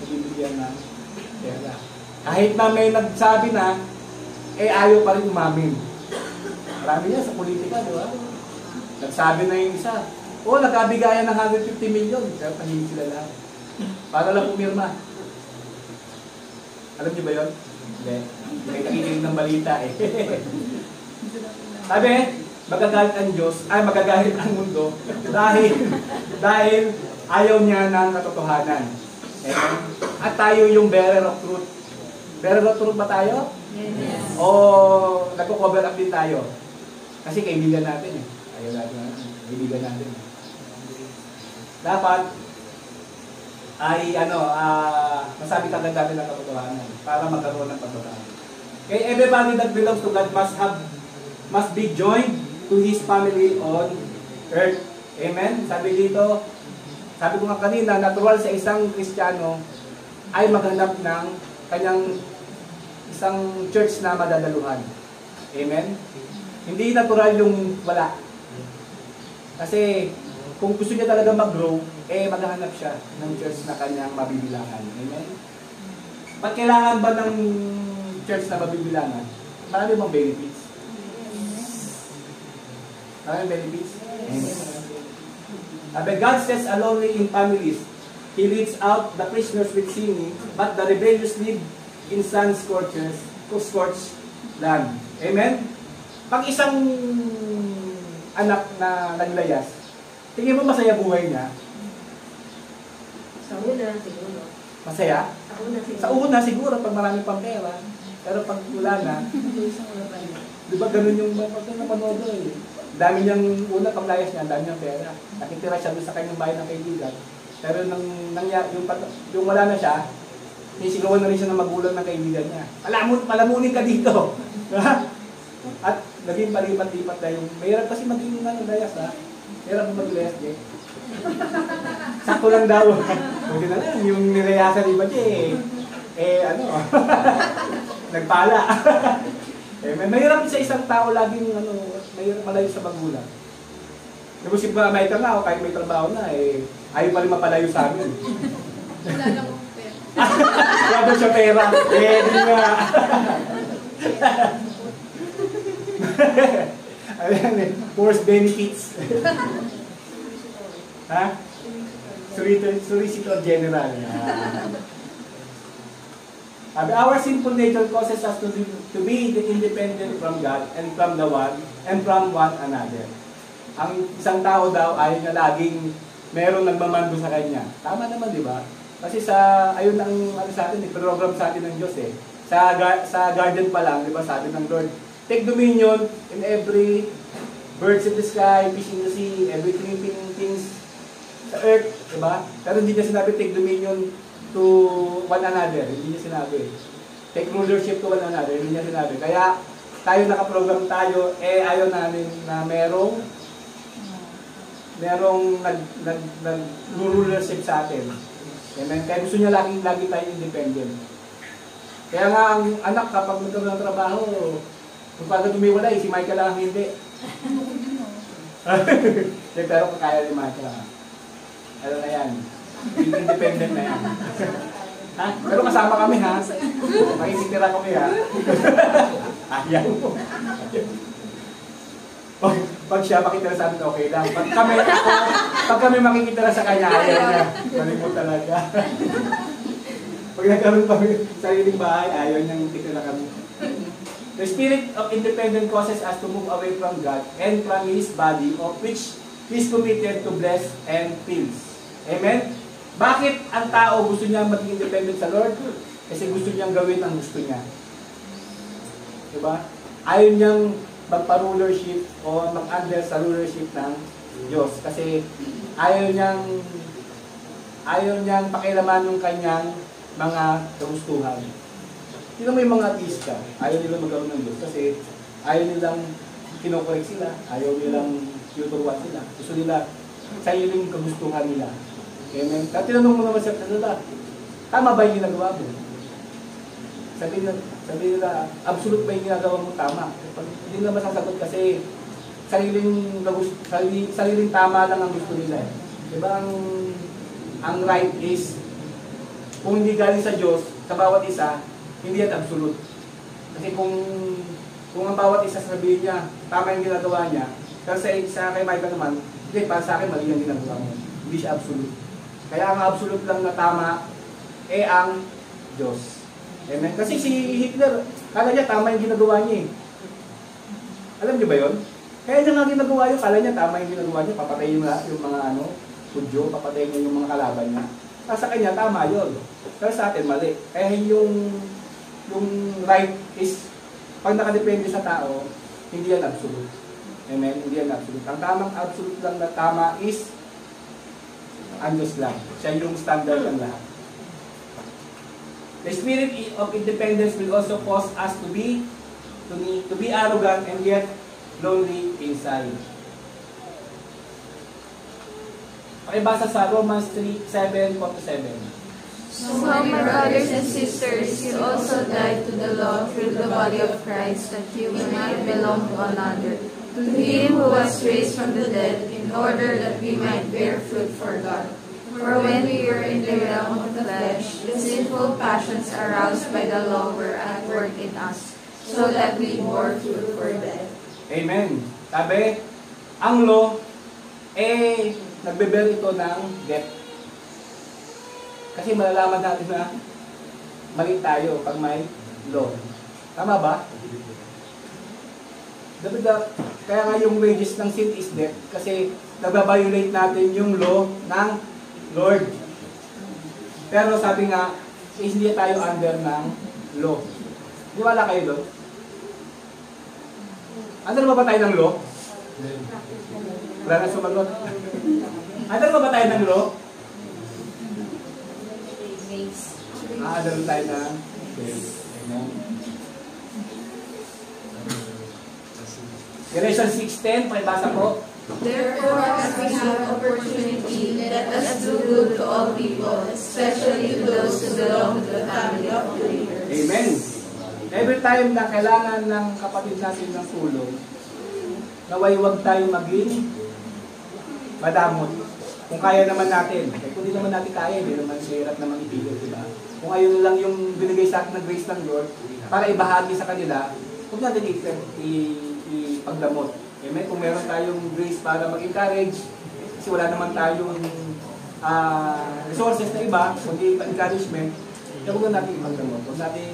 nabibigyan ng pera. Kahit na may nagsabi na, ayaw pa rin umamin. Marami yan sa politika, di ba? Nagsabi na yung isa, nagkabigayan ng 150 million. Kaya tahimik sila lahat. Para lang pumirma. Alam niyo ba yun? Hindi. May nakikinig ng balita eh. Sabi, magagalit ang Diyos, magagalit ang mundo dahil ayaw niya ng katotohanan. At tayo yung bearer of truth. Bearer of truth ba tayo? Yes. O nagko-cover up din tayo? Kasi kaibigan natin eh. Ayaw natin kaibigan natin. Dapat ay masabi kagad natin ng katotohanan para magkaroon ng katotohanan. Kaya everybody that belongs to God must be joined to His family on earth. Amen? Sabi ko nga kanina, natural sa isang Kristiyano ay maghanap ng kanyang isang church na madadaluhan. Amen? Hindi natural yung wala. Kasi kung gusto niya talaga mag-grow, maghahanap siya ng church na kanyang mabibilangan. Amen? Ba't kailangan ba ng church na mabibilangan? Marami bang benefits? Maraming benefits? Amen. God sets alone in families. He leads out the prisoners with singing, but the rebellious live in sun-scorched land. Amen? Pag isang anak na naglayas, tingin mo masaya buhay niya? Sa una, siguro. Masaya? Sa una siguro, pag marami pang pera. Pero pag wala na, di ba ganun yung napanood eh. Dami niyang, una pag layas niya, dami niyang pera. Nakitira siya doon sa kanyang bahay ng kaibigan. Pero nang nangyari, yung wala na siya, sisigawan na rin siya ng magulang ng kaibigan niya. Palamunin ka dito. At naging palipat-lipat na yung, mahirap kasi maging layas ha. Mahirap mag-layas eh. Sakto lang daw. Buti na lang, yung nilayasan iba niya nagpala. Mahirap sa isang tao laging mahirap malayo sa magulang. Kasi ba may trabaho, kahit may trabaho na, ayaw pa rin mapalayo sa amin. Wala lang akong pera. Wala daw siya pera. Di nga. Ayan forced benefits. Ha? Solicitor General. Our sinful nature causes us to be independent from God and from one another. Ang isang tao daw ay na laging merong nagmamando sa kanya. Tama naman, di ba? Kasi ayun ang sa atin, program sa atin ng Diyos eh. Sa garden pa lang, di ba, sabi ng Lord, take dominion in every birds in the sky, fish in the sea, every creeping things sa earth, di ba? Pero hindi niya sinabi take dominion to one another. Hindi niya sinabi. Take rulership to one another. Hindi niya sinabi. Kaya tayo nakaprogram tayo, ayaw namin na merong nag-rulership sa atin. Amen? Kaya gusto niya lagi tayo independent. Kaya nga ang anak kapag magkaroon ng trabaho, kung pagka tumiwalay, si Michael lang hindi. Pero kaya ni Michael. Ano na yan? Independent na yan. Ha? Pero kasama kami ha. Makikitira kami ha. Ayan. Pag siya makitira sa amin, okay lang. Pag kami makikitira sa kanya, ayaw niya. Malimot talaga. Pag nagkaroon kami sariling bahay, ayaw niyang kitira kami. The spirit of independence causes us to move away from God and from His body, of which He is committed to bless and feeds. Amen? Bakit ang tao gusto niya maging independent sa Lord? Kasi gusto niyang gawin ang gusto niya. Diba? Ayaw niyang magpa-rulership o mag-under sa rulership ng Diyos. Kasi ayaw niyang pakialaman yung kanyang mga kagustuhan. Sino may mga artista, ayaw nilang magkaroon ng Diyos kasi ayaw nilang kinokorek sila, ayaw nilang tuturuan sila. Gusto nila sa yung kagustuhan nila. Amen. At tinanong mo naman siya, tama ba yung ginagawa mo? Sabi nila, absolute ba yung ginagawa mo tama? Pag hindi na masasagot kasi sariling tama lang ang gusto nila. Diba ang right is, kung hindi galing sa Diyos, sa bawat isa, hindi yan absolute. Kasi kung ang bawat isa sabihin niya, tama yung ginagawa niya, kasi sa kay Michael naman, hindi, para sa akin, mali yung ginagawa mo. Hindi siya absolute. Kaya ang absolute lang na tama, ang Diyos. Amen? Kasi si Hitler, kala niya tama yung ginagawa niya eh. Alam niyo ba yun? Kaya niya nga ginagawa yun, kala niya tama yung ginagawa niya, papatayin yung mga Hudyo, papatayin niya yung mga kalaban niya. Sa kanya, tama yun. Pero sa atin, mali. Kaya yung right is, pag nakadepende sa tao, hindi yan absolute. Amen? Hindi yan absolute. Ang tamang absolute lang na tama is, ang Diyos lang. Siya yung standard ng lahat. The spirit of independence will also cause us to be arrogant and yet lonely inside. Pakibasa sa Romans 3:7-7. So my brothers and sisters, you also died to the law through the body of Christ, that you might belong to another, to him who was raised from the dead, in order that we might bear fruit for God. For when we were in the realm of the flesh, the sinful passions aroused by the law were at work in us, so that we bore fruit for death. Amen. Sabi, ang law, nagbe-bear ito ng death. Kasi malalaman natin na mali tayo pag may law. Tama ba? Kaya nga yung wages ng sin is death. Kasi nagbabiolate natin yung law ng Lord. Pero sabi nga, hindi tayo under ng law. Di wala kayo doon? Under ba tayo ng law? Wala na sumagot. Under ba tayo ng law? Under tayo ng grace. Amen. Galatians 6:10, pakibasa po. Therefore, as we have opportunity, let us do good to all people, especially to those who belong to the family of believers. Amen. Every time na kailangan ng kapatid natin ng tulong, naway huwag tayo maging madamot. Kung kaya naman natin, kung hindi naman natin kaya, hindi naman sirap naman ipigil, diba? Kung ayun lang yung binigay sa atin ng grace ng Lord, para ibahagi sa kanila, huwag natin ipagdamot. Amen? Kung meron tayong grace para mag-encourage, kasi wala naman tayong resources na iba, kundi encouragement, kaya huwag natin ipagdamot. Huwag natin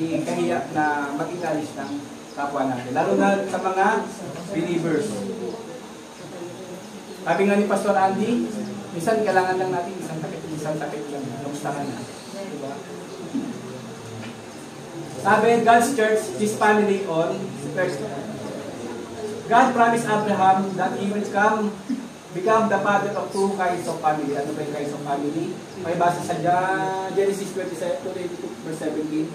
ikahiya na mag-encourage ng kapwa natin. Lalo na sa mga believers. Sabi nga ni Pastor Andy, minsan kailangan lang natin isang takip lang. Kamustahan na. Diba? Sabi, God's church, His family on first. God promised Abraham that he will become the father of two kinds of family. Ano ba yung kinds of family? May basa sa Genesis 22 verse 17.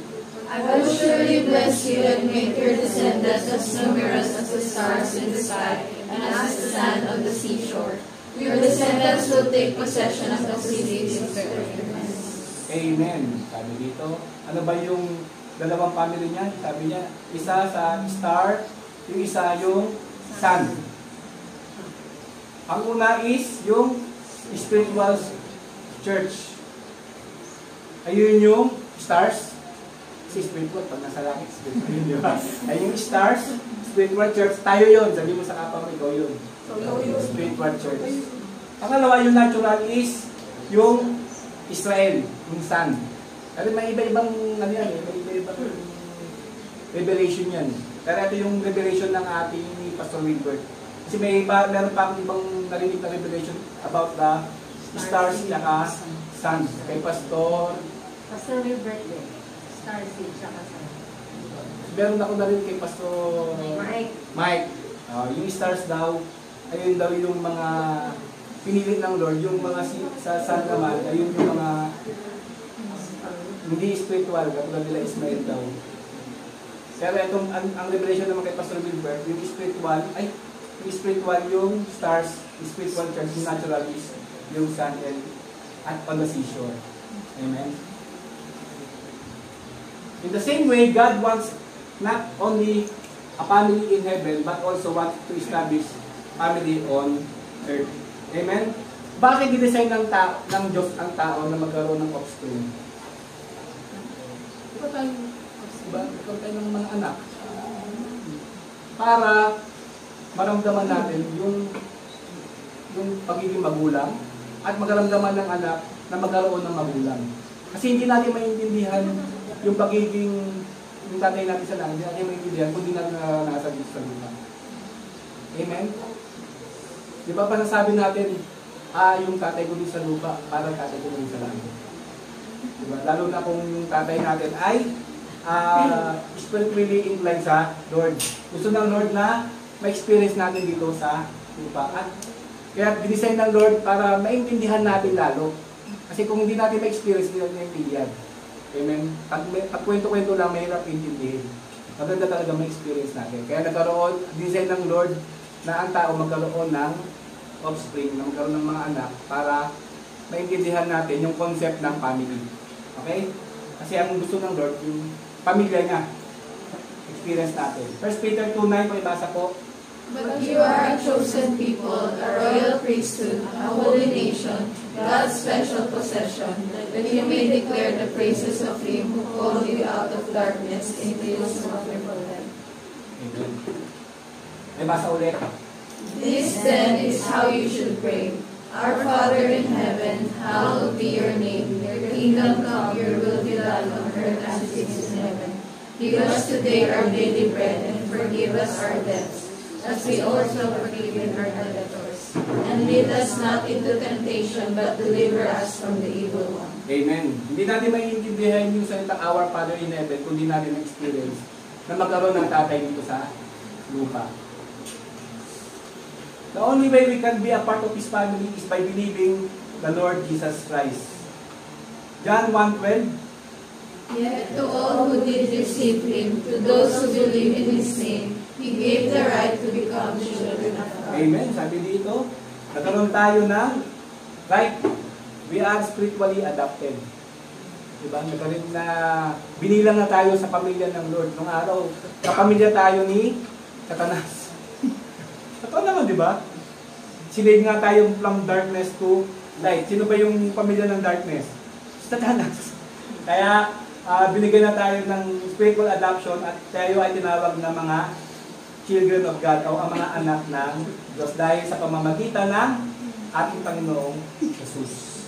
I will surely bless you and make your descendants as numerous as the stars in the sky and as the sand on the seashore. Your descendants will take possession of the cities of the earth. Amen. Sabi dito, ano ba yung dalawang family niya? Sabi niya, isa sa star, yung isa yung sun. Ang una is yung spiritual church. Ayun yung stars. Si spiritual, pag nasa langit, spiritual yun, di ba? Ay yung stars, spiritual church, tayo yun. Sabi mo sa kapwa mo, ikaw yun. Spiritual church. Pangalawa, yung natural is yung Israel, yung sun. Kasi may iba-ibang ano yan, may iba-ibang revelation yan. Pero ito yung revelation ng ating Pastor Wilbert. Kasi meron pa akong ibang narinig na revelation about the stars at sun. Kay Pastor Wilbert din. Starseed tsaka sun. Meron ako narinig kay Pastor Mike. Yung stars daw, ayun daw yung mga pinili ng Lord. Yung mga sa sun naman, ayun yung mga hindi spiritual, katulad nila Ismael daw. Pero itong, ang revelation naman kay Pastor Wilbert, yung spiritual yung stars, yung spiritual church, yung natural is yung sun and at on the seashore. Amen? In the same way, God wants not only a family in heaven, but also wants to establish family on earth. Amen? Bakit dinesign ng Diyos ang tao na magkaroon ng offspring? Ikaw tayo ng mga anak. Para maramdaman natin yung pagiging magulang at magaramdaman ng anak na magkaroon ng magulang. Kasi hindi natin maintindihan yung pagiging yung tatay natin sa langit, hindi natin maintindihan kung hindi natin nasa dito sa lupa. Amen? Di ba pa nasabi natin, yung tatay ko din sa lupa, para tatay ko din sa langit. Diba? Lalo na kung yung tatay natin ay spiritually inclined sa Lord. Gusto ng Lord na ma-experience natin dito sa lupa. At kaya dinesign ng Lord para maintindihan natin lalo. Kasi kung hindi natin ma-experience, hindi natin maintindihan. Amen? Pag kwento-kwento lang, mahirap intindihin. Maganda talaga ma-experience natin. Kaya nagkaroon, dinesign ng Lord na ang tao magkaroon ng offspring, na magkaroon ng mga anak para maintindihan natin yung concept ng family. Okay? Kasi ang gusto ng Lord, yung pamilya niya. Experience natin. 1 Peter 2:9, pakibasa po. But you are a chosen people, a royal priesthood, a holy nation, God's special possession, that you may declare the praises of Him who called you out of darkness into His wonderful light. Amen. May basa ulit. This then is how you should pray. Our Father in heaven, hallowed be your name. Your kingdom come, your will be done on earth as it is in heaven. Give us today our daily bread, and forgive us our debts, as we also forgive our debtors. And lead us not into temptation, but deliver us from the evil one. Amen. Hindi natin maiintindihan yung salitang Our Father in Heaven kung hindi natin na-experience na magkaroon ng tatay dito sa lupa. The only way we can be a part of His family is by believing the Lord Jesus Christ. John 1:12. Yet to all who did receive Him, to those who believe in His name, He gave the right to become children of God. Amen. Sabi dito, nagkaroon tayo ng right. We are spiritually adopted. Diba? Nagkaroon na, binilang na tayo sa pamilya ng Lord. Nung araw, kapamilya tayo ni Satanas. Totoo naman, di ba? Sinave nga tayo from darkness to light. Sino ba yung pamilya ng darkness? Satanas. Kaya, binigyan na tayo ng spiritual adoption at tayo ay tinawag na mga children of God o ang mga anak ng Diyos dahil sa pamamagitan ng ating Panginoong Jesus.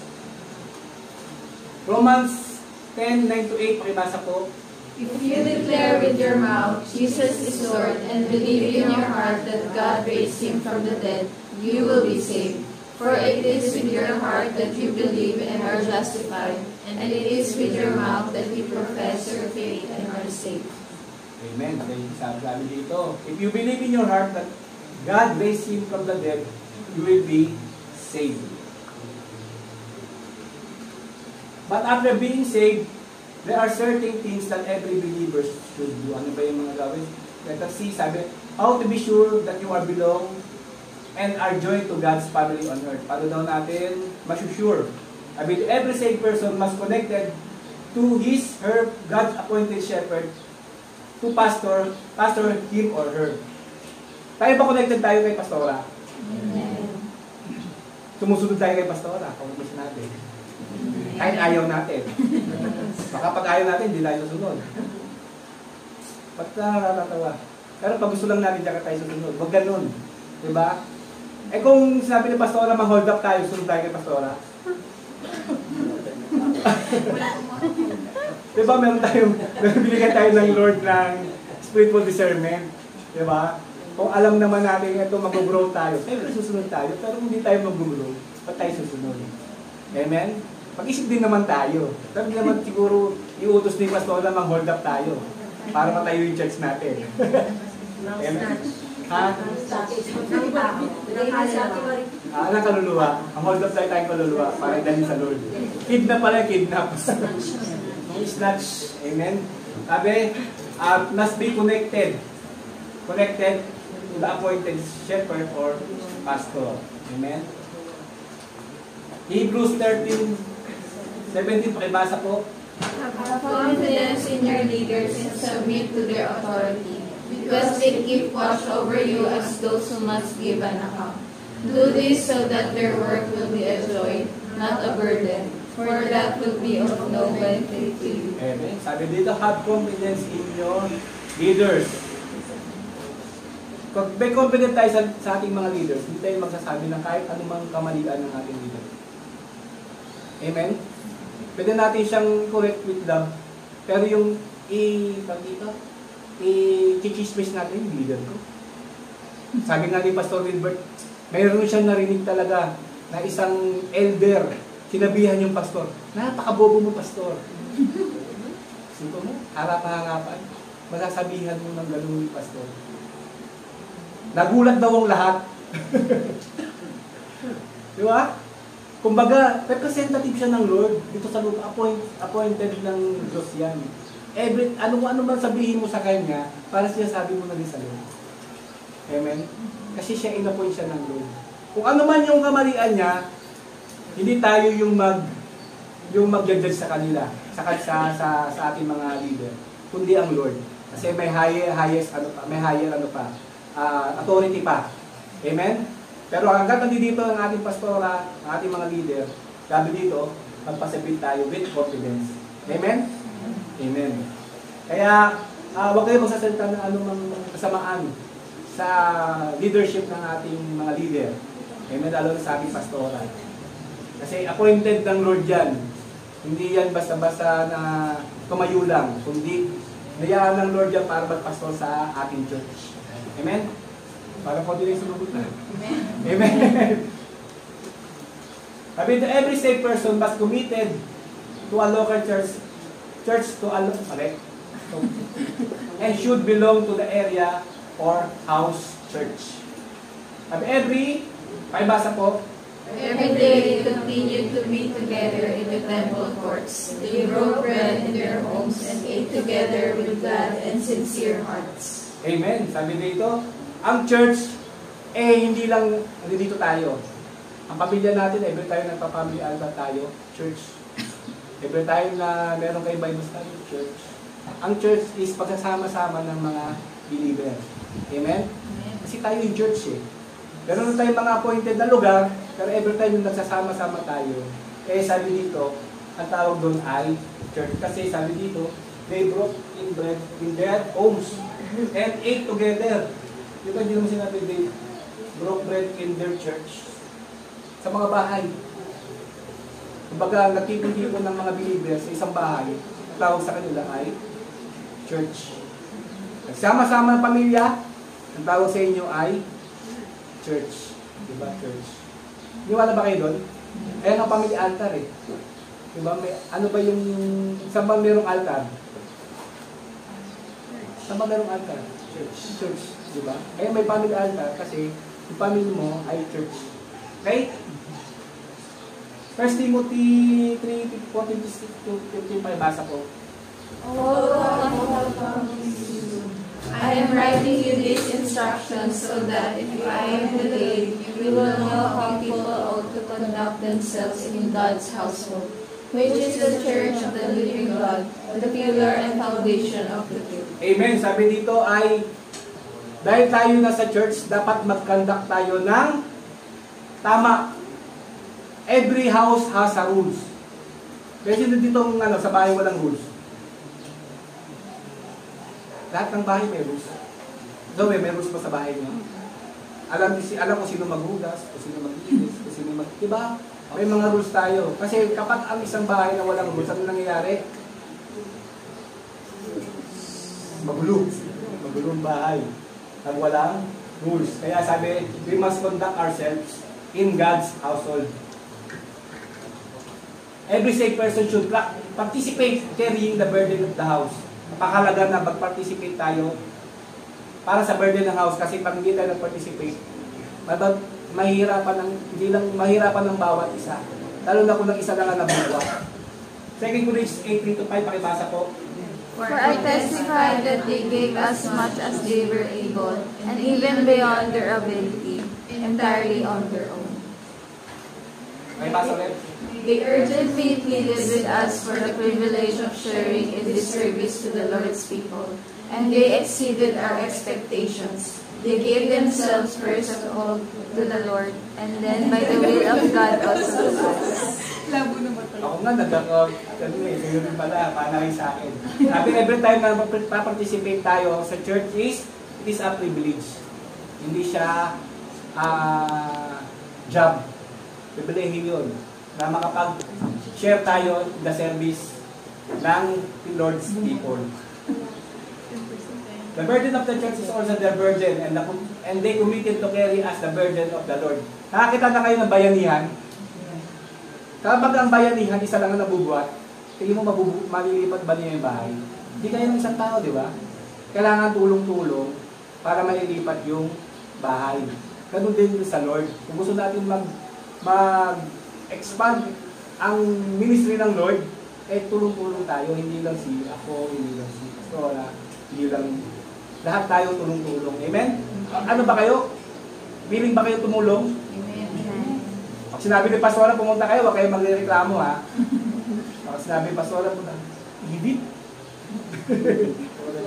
Romans 10:9-8, pakibasa po. If you declare with your mouth, Jesus is Lord, and believe in your heart that God raised Him from the dead, you will be saved. For it is with your heart that you believe and are justified, and it is with your mouth that you profess your faith and are saved. Amen. Sabi dito, if you believe in your heart that God raised Him from the dead, you will be saved. But after being saved, there are certain things that every believer should do. Ano ba yung mga gawin? Let us see, sabi, how to be sure that you are belong and are joined to God's family on earth. Paano daw natin masusure? Sabi, every saved person must connected to his, her, God's appointed shepherd, to pastor him or her. Tayo ba connected tayo kay pastora? Amen. Sumusunod tayo kay pastora, kung gusto natin. Kahit ayaw natin. Baka pag ayaw natin, hindi tayo susunod. Pagka nakakatawa. Pero pag gusto lang natin, diyan tayo susunod. Huwag ganun. Diba? Eh kung sinabi ni pastora, mag-hold up tayo, sunod tayo kay pastora. Diba, binigyan tayo ng Lord ng spiritual discernment. Diba? Kung alam naman natin ito, mag-grow tayo. Siyempre susunod tayo, pero hindi tayo mag-grow. Pag tayo susunod. Amen? Pag-isip din naman tayo. Pero naman siguro iutos ni pastor na mag-hold up tayo para matayo yung church natin. Amen? Ha? Alang kaluluwa. Ang hold up tayo tayong kaluluwa para idalhin sa Lord. Kidnap pala, kidnap. Snatch. Amen? Sabi, must be connected. Connected to the appointed shepherd or pastor. Amen? Hebrews 13:17, pakibasa po. Have confidence in your leaders and submit to their authority, because they keep watch over you as those who must give an account. Do this so that their work will be a joy, not a burden, for that will be of no benefit to you. Amen. Sabi dito, have confidence in your leaders. Kung may confident tayo sa ating mga leaders, hindi tayo magsasabi ng kahit anumang kamalian ng ating leader. Amen? Pwede natin siyang correct with love, pero yung i-chismis natin yung leader ko. Sabi nga ni Pastor Wilbert, mayroon siyang narinig talaga na isang elder, sinabihan yung pastor, napakabobo mo, pastor. Sito mo, harap-harapan, masasabihan mo ng ganun yung pastor. Nagulat daw ang lahat. Di ba? Kumbaga, representative siya ng Lord dito sa lupa, appointed ng Diyos yan. Ano man sabihin mo sa Kanya, para siya sabi mo na din sa Lord. Amen? Kasi siya in-appoint siya ng Lord. Kung ano man yung kamalian niya, hindi tayo yung mag-judge sa kanila, sa ating mga leader, kundi ang Lord. Kasi may higher authority pa. Amen? Pero hanggat nandito ang ating pastora, ang ating mga leader, sabi dito, magpasabit tayo with confidence. Amen? Amen. Kaya, huwag kayo magsasalita ng anumang kasamaan sa leadership ng ating mga leader. Amen? Lalo na sa ating pastora. Kasi appointed ng Lord yan. Hindi yan basta-basta na tumayo lang, kundi nayaan ng Lord yan para magpastor sa ating church. Amen? Para po din yung sumugot na. Amen. Sabi ito, every saved person must committed to a local church and should belong to the area or house church. Sabi paibasa po, every day they continued to meet together in the temple courts. They broke bread in their homes and ate together with glad and sincere hearts. Amen. Sabi dito, ang church, hindi lang dito tayo. Ang pamilya natin, every time nagpa-family altar tayo, church. Every time na meron kayong Bible study, church. Ang church is pagsasama-sama ng mga believer. Amen? Kasi tayo yung church eh. Meron tayong mga appointed na lugar, pero every time yung nagsasama-sama tayo, kaya sabi dito, ang tawag doon ay church. Kasi sabi dito, they broke in bread in their homes and ate together. Di ba hindi naman sinabi, they broke bread in their church. Sa mga bahay. Kumbaga, nagtipon-tipon ng mga believers sa isang bahay, ang tawag sa kanila ay church. Nagsama-sama ng pamilya, ang tawag sa inyo ay church. Diba? Church. Niwala ba kayo doon? Kaya nga pamilya altar eh. Diba? Ano ba yung, saan ba merong altar? Saan ba merong altar? Church. Church. Diba? Kaya may family altar kasi yung family mo ay church. Okay? 1 Timothy 3:14-15, basa ko. I am writing you these instructions so that if I am delayed, you will know how people ought to conduct themselves in God's household, which is the church of the living God, the pillar and foundation of the truth. Amen. Sabi dito ay, dahil tayo nasa church, dapat mag-conduct tayo ng tama. Every house has a rules. Kasi dito sa bahay walang rules. Lahat ng bahay may rules. So, may rules pa sa bahay niyo. Alam ko sino maghugas, kung sino mag-iinis, kung sino diba? May mga rules tayo. Kasi kapag ang isang bahay na walang rules, ano nangyayari? Magulo. Magulong bahay. Pag walang rules. Kaya sabi, we must conduct ourselves in God's household. Every saved person should participate carrying the burden of the house. Napakahalaga na mag-participate tayo para sa burden ng house kasi pag hindi tayo nag-participate, mahirapan ng bawat isa. Lalo na kung isa lang ang nabubuha. 2 Corinthians 8:3-5, pakibasa po. For I testify that they gave as much as they were able, and even beyond their ability, entirely on their own. Pakibasa ulit. They urgently pleaded with us for the privilege of sharing in this service to the Lord's people, and they exceeded our expectations. They gave themselves first of all to the Lord, and then by the will of God also to us. Ako nga, kayo rin pala, panay sa akin. Sabi, every time na pa-participate tayo sa church it is a privilege. Hindi siya job. Privilege yun. Na makapag-share tayo in the service ng Lord's people. The burden of the church is also their burden, and they committed to carry as the burden of the Lord. Nakakita na kayo ng bayanihan? Kapag ang bayanihan, isa lang ang nabubuhat, tingin mo malilipat ba niya yung bahay? Hindi kayo ng isang tao, di ba? Kailangan tulong-tulong para mailipat yung bahay. Ganun din sa Lord. Kung gusto natin mag-expand ang ministry ng Lord, tulong-tulong tayo. Hindi lang si ako, hindi lang si Pastora, hindi lang lahat tayo tulong-tulong. Amen? Ano ba kayo? Willing ba kayo tumulong? Pag sinabi ni Pastora, pumunta kayo, huwag kayo magreklamo ha. Pag sinabi ni Pastora, pumunta, init.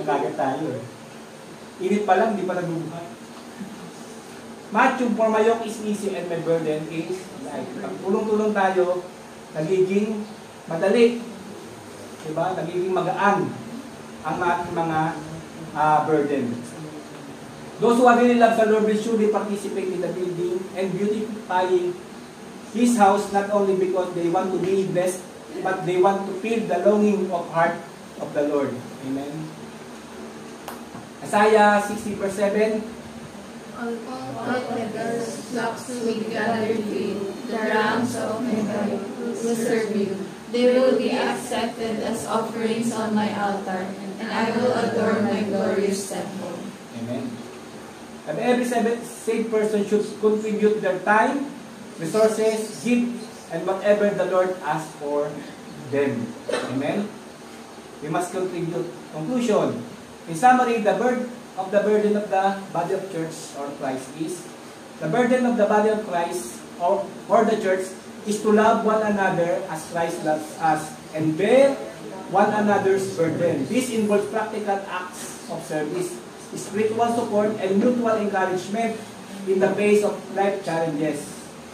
Kagad tayo eh. Init pa lang, hindi pa nagbubuhay. Matthew, for my yoke is easy and my burden is light. Pag tulong-tulong tayo, nagiging madali. Diba? Nagiging magaan ang ating mga burden. Those who really love the Lord will surely participate in the building and beautifying His house, not only because they want to be blessed, but they want to feel the longing of heart of the Lord. Amen. Isaiah 60 verse 7. All the flocks will gather to you, the rams of my God will serve you. They will be accepted as offerings on my altar, and I will adorn my glorious temple. Amen. And every saved person should contribute their time, resources, gifts, and whatever the Lord asks for them. Amen. We must contribute. Conclusion. In summary, the burden of the body of church or Christ is, the burden of the body of Christ or the church is to love one another as Christ loves us and bear one another's burden. This involves practical acts of service, spiritual support, and mutual encouragement in the face of life challenges.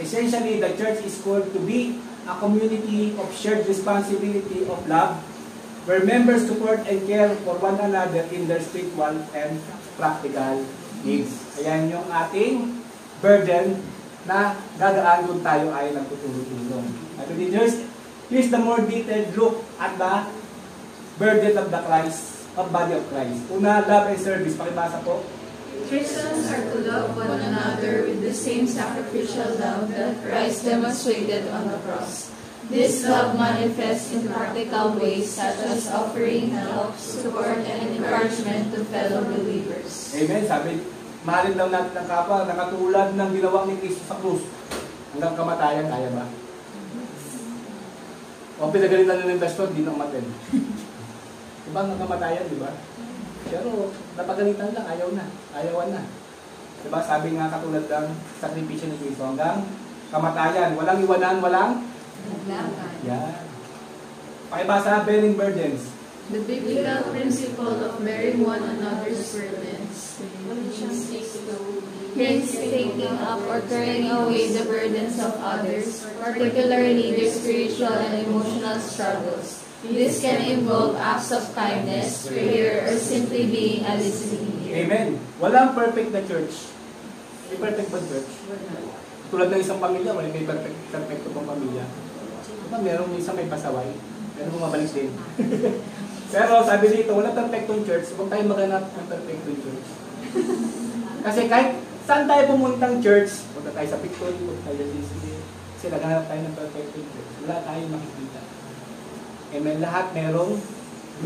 Essentially, the church is called to be a community of shared responsibility of love, where members support and care for one another in their spiritual and practical needs. Ayan yung ating burden na gagaan kung tayo ay nagtutulong-tulong. At here's the more detailed look at the burden of the Christ, of body of Christ. Una, love and service. Pakibasa po. Christians are to love one another with the same sacrificial love that Christ demonstrated on the cross. This love manifests in practical ways such as offering help, support, and encouragement to fellow believers. Amen. Sabi, mahalin daw natin ang kapwa na katulad ng ginawa ni Cristo sa krus. Hanggang kamatayan, kaya ba? O pinagalitan na ng pastor, di na umaten. Diba hanggang kamatayan, di ba? Pero napagalitan lang, ayawan na. Diba? Sabi nga katulad ng sakripisyo ni Cristo, hanggang kamatayan. Walang iwanan, walang yan. Pakibasa, bearing burdens. The biblical principle of bearing one another's burdens. Taking up or carrying away the burdens of others, particularly their spiritual and emotional struggles. This can involve acts of kindness, prayer, or simply being a listening ear. Amen. Walang perfect na church. May perfect ba church? Tulad ng isang pamilya, wala may perfect pang pamilya. Merong isang may pasaway, merong bumabalik din. Pero sabi dito, wala perfectong church, huwag tayo maghanap ng perfectong church. Kasi kahit saan tayo pumuntang church, punta tayo sa Victory, punta tayo sa DCD, kasi naghanap tayo ng perfectong church. Wala tayong makikita. Amen. Lahat merong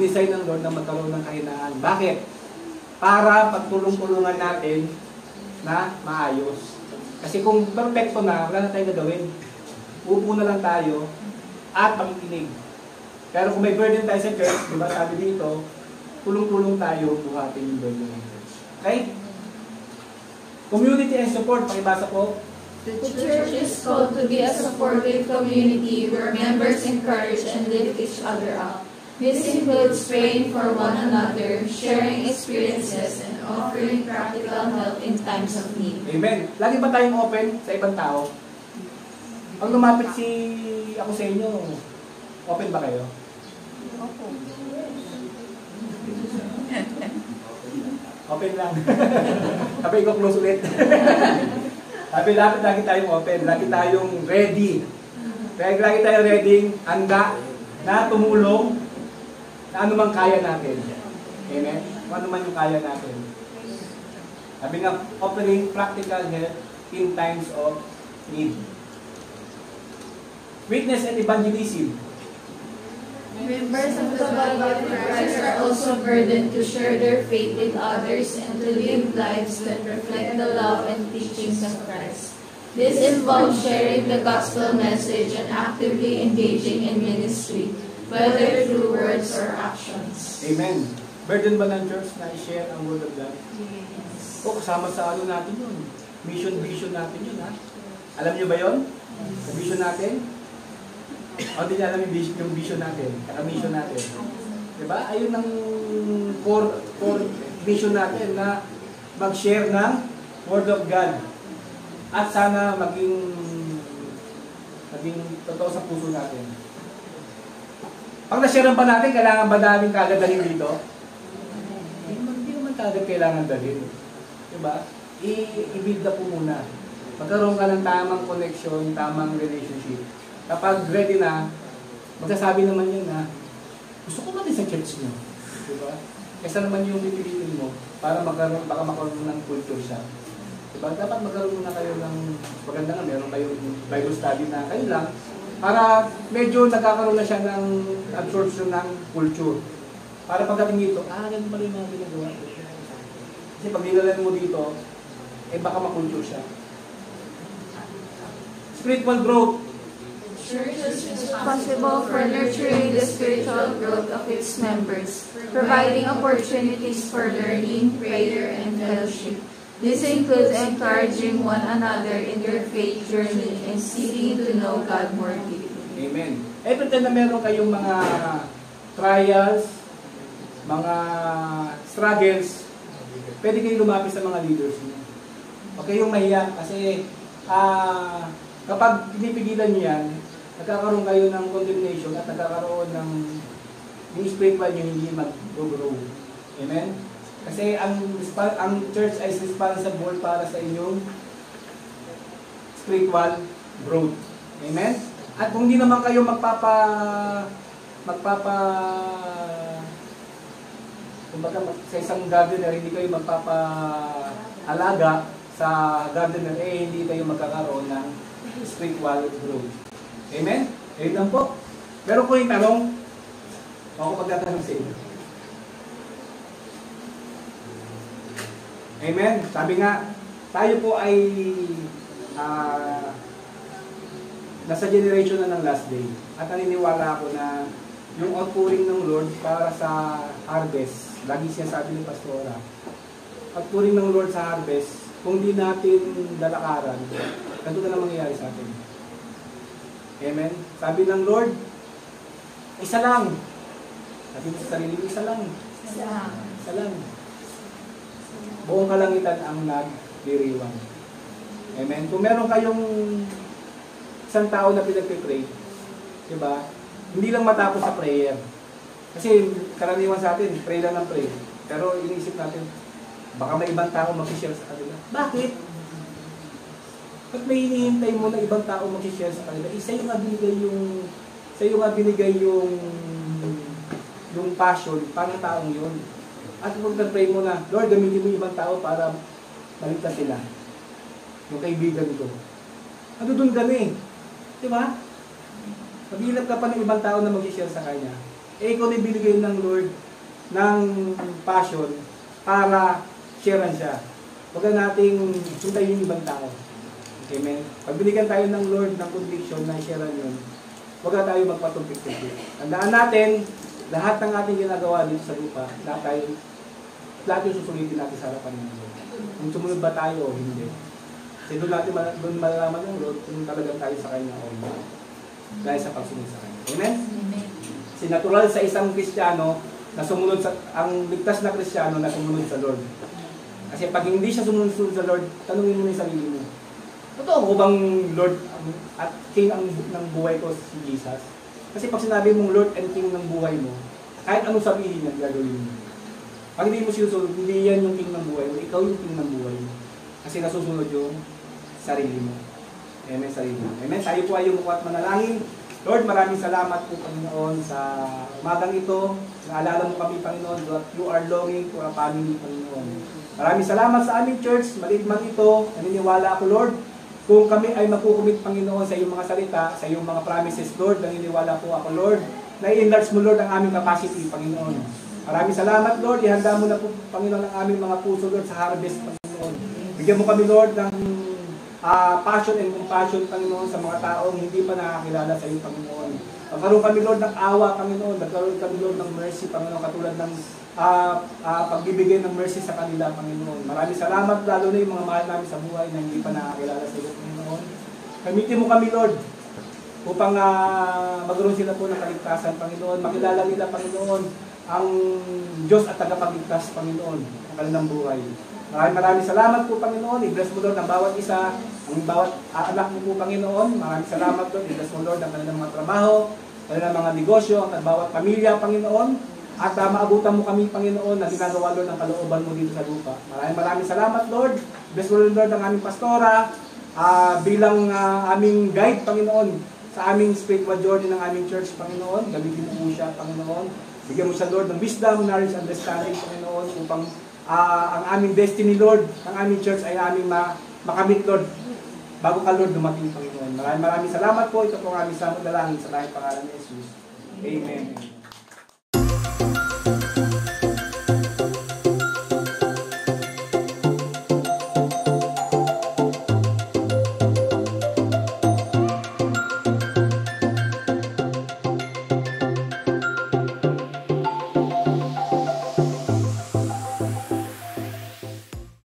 design ng Lord na magkaroon ng kahinaan. Bakit? Para pagtulong-tulungan natin na maayos. Kasi kung perfecto na, wala na tayong gagawin. Upo na lang tayo at pakikinig. Pero kung may burden tayo sa church, diba sabi dito, tulong-tulong tayo buhatin yung burden ng church. Okay? Community and support, pakibasa po. The church is called to be a supportive community where members encourage and lift each other up. This includes praying for one another, sharing experiences, and offering practical help in times of need. Amen. Lagi ba tayong open sa ibang tao? Pag lumapit ako sa inyo, open ba kayo? Opo. Open lang. Sabi ko close ulit. Sabi lagi tayong open, lagi tayong ready. Kaya lagi tayong ready, handa na tumulong na ano man kaya natin. Amen? Kung ano man yung kaya natin. Sabi nga, offering practical help in times of need. Witness and evangelism. Members of the body of Christ are also burdened to share their faith with others and to live lives that reflect the love and teachings of Christ. This involves sharing the gospel message and actively engaging in ministry, whether through words or actions. Amen. Burden ba ng church na i-share ang word of God? Yes. O, kasama sa ano natin yun. Vision natin yun, ha? Alam niyo ba yun? Sa vision natin? O, di niya alam yung vision natin, ang mission natin. Diba? Ayun ang core mission natin na mag-share ng Word of God. At sana maging totoo sa puso natin. Pag na-sharean pa natin, kailangan ba namin kagad dalhin dito? Hindi naman kagad kailangan dalhin. Diba? I-build na po muna. Magkaroon ka ng tamang connection, tamang relationship. Kapag ready na, magsasabi naman yun na, gusto ko natin sa church nyo. Diba? Kesa naman yung pipilitin mo para baka magkaroon ng culture siya. Diba? Dapat magkaroon na kayo ng, maganda nga, meron kayong Bible study na kayo lang, para medyo nagkakaroon na siya ng absorption ng culture. Para pagdating dito, ganun pala yung mga ginagawa. Kasi pag nilalan mo dito, baka makulture siya. Spiritual growth. Church is responsible for nurturing the spiritual growth of its members, providing opportunities for learning, prayer, and fellowship. This includes encouraging one another in their faith journey and seeking to know God more deeply. Amen. Every time na meron kayong mga trials, mga struggles, pwede kayong lumapit sa mga leaders niyo. Huwag kayong mahiya kasi kapag pinipigilan niyo yan, nagkakaroon kayo ng condemnation at nagkakaroon ng yung spiritual nyo hindi mag-grow. Amen? Kasi ang church ay responsible para sa inyong spiritual growth. Amen? At kung hindi naman kayo kumbaga sa isang gardener, hindi kayo magpapa-alaga sa gardener, hindi kayo magkakaroon ng spiritual growth. Amen? Ayun lang po. Pero kung yung tanong, ako pagtatanong sa inyo. Amen? Sabi nga, tayo po ay nasa generation na ng last day. At naniniwala ako na yung outpouring ng Lord para sa harvest, lagi siya sabi ni Pastora, outpouring ng Lord sa harvest, kung di natin lalakaran, ganito na lang mangyayari sa atin. Amen? Sabi ng Lord, isa lang. Sabi mo sa sarili mo, isa lang. Isa lang. Buong kalangitan ang nagdiriwang. Amen? Kung meron kayong isang tao na pinagpipray, diba? Hindi lang matapos sa prayer. Kasi karaniwan sa atin, pray lang ng pray. Pero iniisip natin, baka may ibang tao mag-share sa kanila. Bakit? Ba't may hinihintay mo na ibang tao mag-share sa kanila? Isa yung binigay yung passion para taong yun. At kung nag-pray mo na, Lord, gamitin mo yung ibang tao para maligtas sila. Yung kaibigan ko. Ano doon gani? Diba? Maghilap ka pa ng ibang tao na mag-share sa kanya. Ikaw na binigay ng Lord ng passion para sharean siya. Huwag nating suntayin yung ibang tao. Amen? Pag binigyan tayo ng Lord ng conviction na sharean yun, huwag na tayo magpatumpik-tumpik. Tandaan natin, lahat ng ating ginagawa dito sa lupa, lahat yung susulitin natin sa harapan ng Lord. Kung sumunod ba tayo o hindi. Kasi doon natin doon malalaman yung Lord kung talagang tayo sa Kanya o hindi. Dahil sa pagsunod sa Kanya. Amen? Amen. Kasi natural sa isang Kristiyano na sumunod sa, ang ligtas na Kristiyano na sumunod sa Lord. Kasi pag hindi siya sumunod sa Lord, tanungin mo yung sarili mo. Totoo ko bang Lord at King ng buhay ko si Jesus? Kasi pag sinabi mong Lord and King ng buhay mo, kahit anong sabihin niya, gagawin mo. Pag hindi mo sinusunod, hindi yan yung King ng buhay mo, ikaw yung King ng buhay mo. Kasi nasusunod yung sarili mo. Amen, sarili mo. Amen, tayo po ay umukat manalangin. Lord, maraming salamat po Panginoon sa umagang ito. Naalala mo kami Panginoon that you are longing for a family Panginoon. Maraming salamat sa aming church, maliit man ito. Naniniwala ako Lord, kung kami ay makukumit Panginoon sa iyong mga salita, sa iyong mga promises Lord, naniniwala po ako Lord, na i-enlarge mo Lord ang aming capacity Panginoon. Maraming salamat Lord, ihanda mo na po Panginoon ang aming mga puso Lord sa harvest Panginoon. Bigyan mo kami Lord ng passion and compassion, Panginoon, sa mga taong hindi pa nakakilala sa iyo, Panginoon. Magkaroon kami, Lord, ng awa, Panginoon. Magkaroon kami, Lord, ng mercy, Panginoon, katulad ng pagbibigay ng mercy sa kanila, Panginoon. Maraming salamat, lalo na yung mga mahal namin sa buhay na hindi pa nakakilala sa iyo, Panginoon. Gamitin mo kami, Lord, upang magkaroon sila po ng kaligtasan, Panginoon. Makilala nila, Panginoon, ang Diyos at tagapagligtas, Panginoon, ang kanilang buhay. Maraming salamat po, Panginoon. I-bless mo, Lord, ang bawat isa, ang bawat anak mo po, Panginoon. Maraming salamat, Lord. I-bless mo, Lord, ang kanilang mga trabaho, kanilang mga negosyo, at bawat pamilya, Panginoon. At maabutan mo kami, Panginoon, na ginagawa, Lord, ang kalooban mo dito sa lupa. Maraming salamat, Lord. I-bless mo, Lord, ang aming pastora, bilang aming guide, Panginoon, sa aming spiritual journey ng aming church, Panginoon. Gamitin mo siya, Panginoon. Bigyan mo siya, Lord, ng wisdom, knowledge, understanding, Panginoon, upang ang aming destiny, Lord, ang aming church ay aming makamit, Lord, bago ka, Lord, dumating, Panginoon. Maraming salamat po. Ito po ang aming samot dalangin sa tayong pangalan ni Jesus. Amen.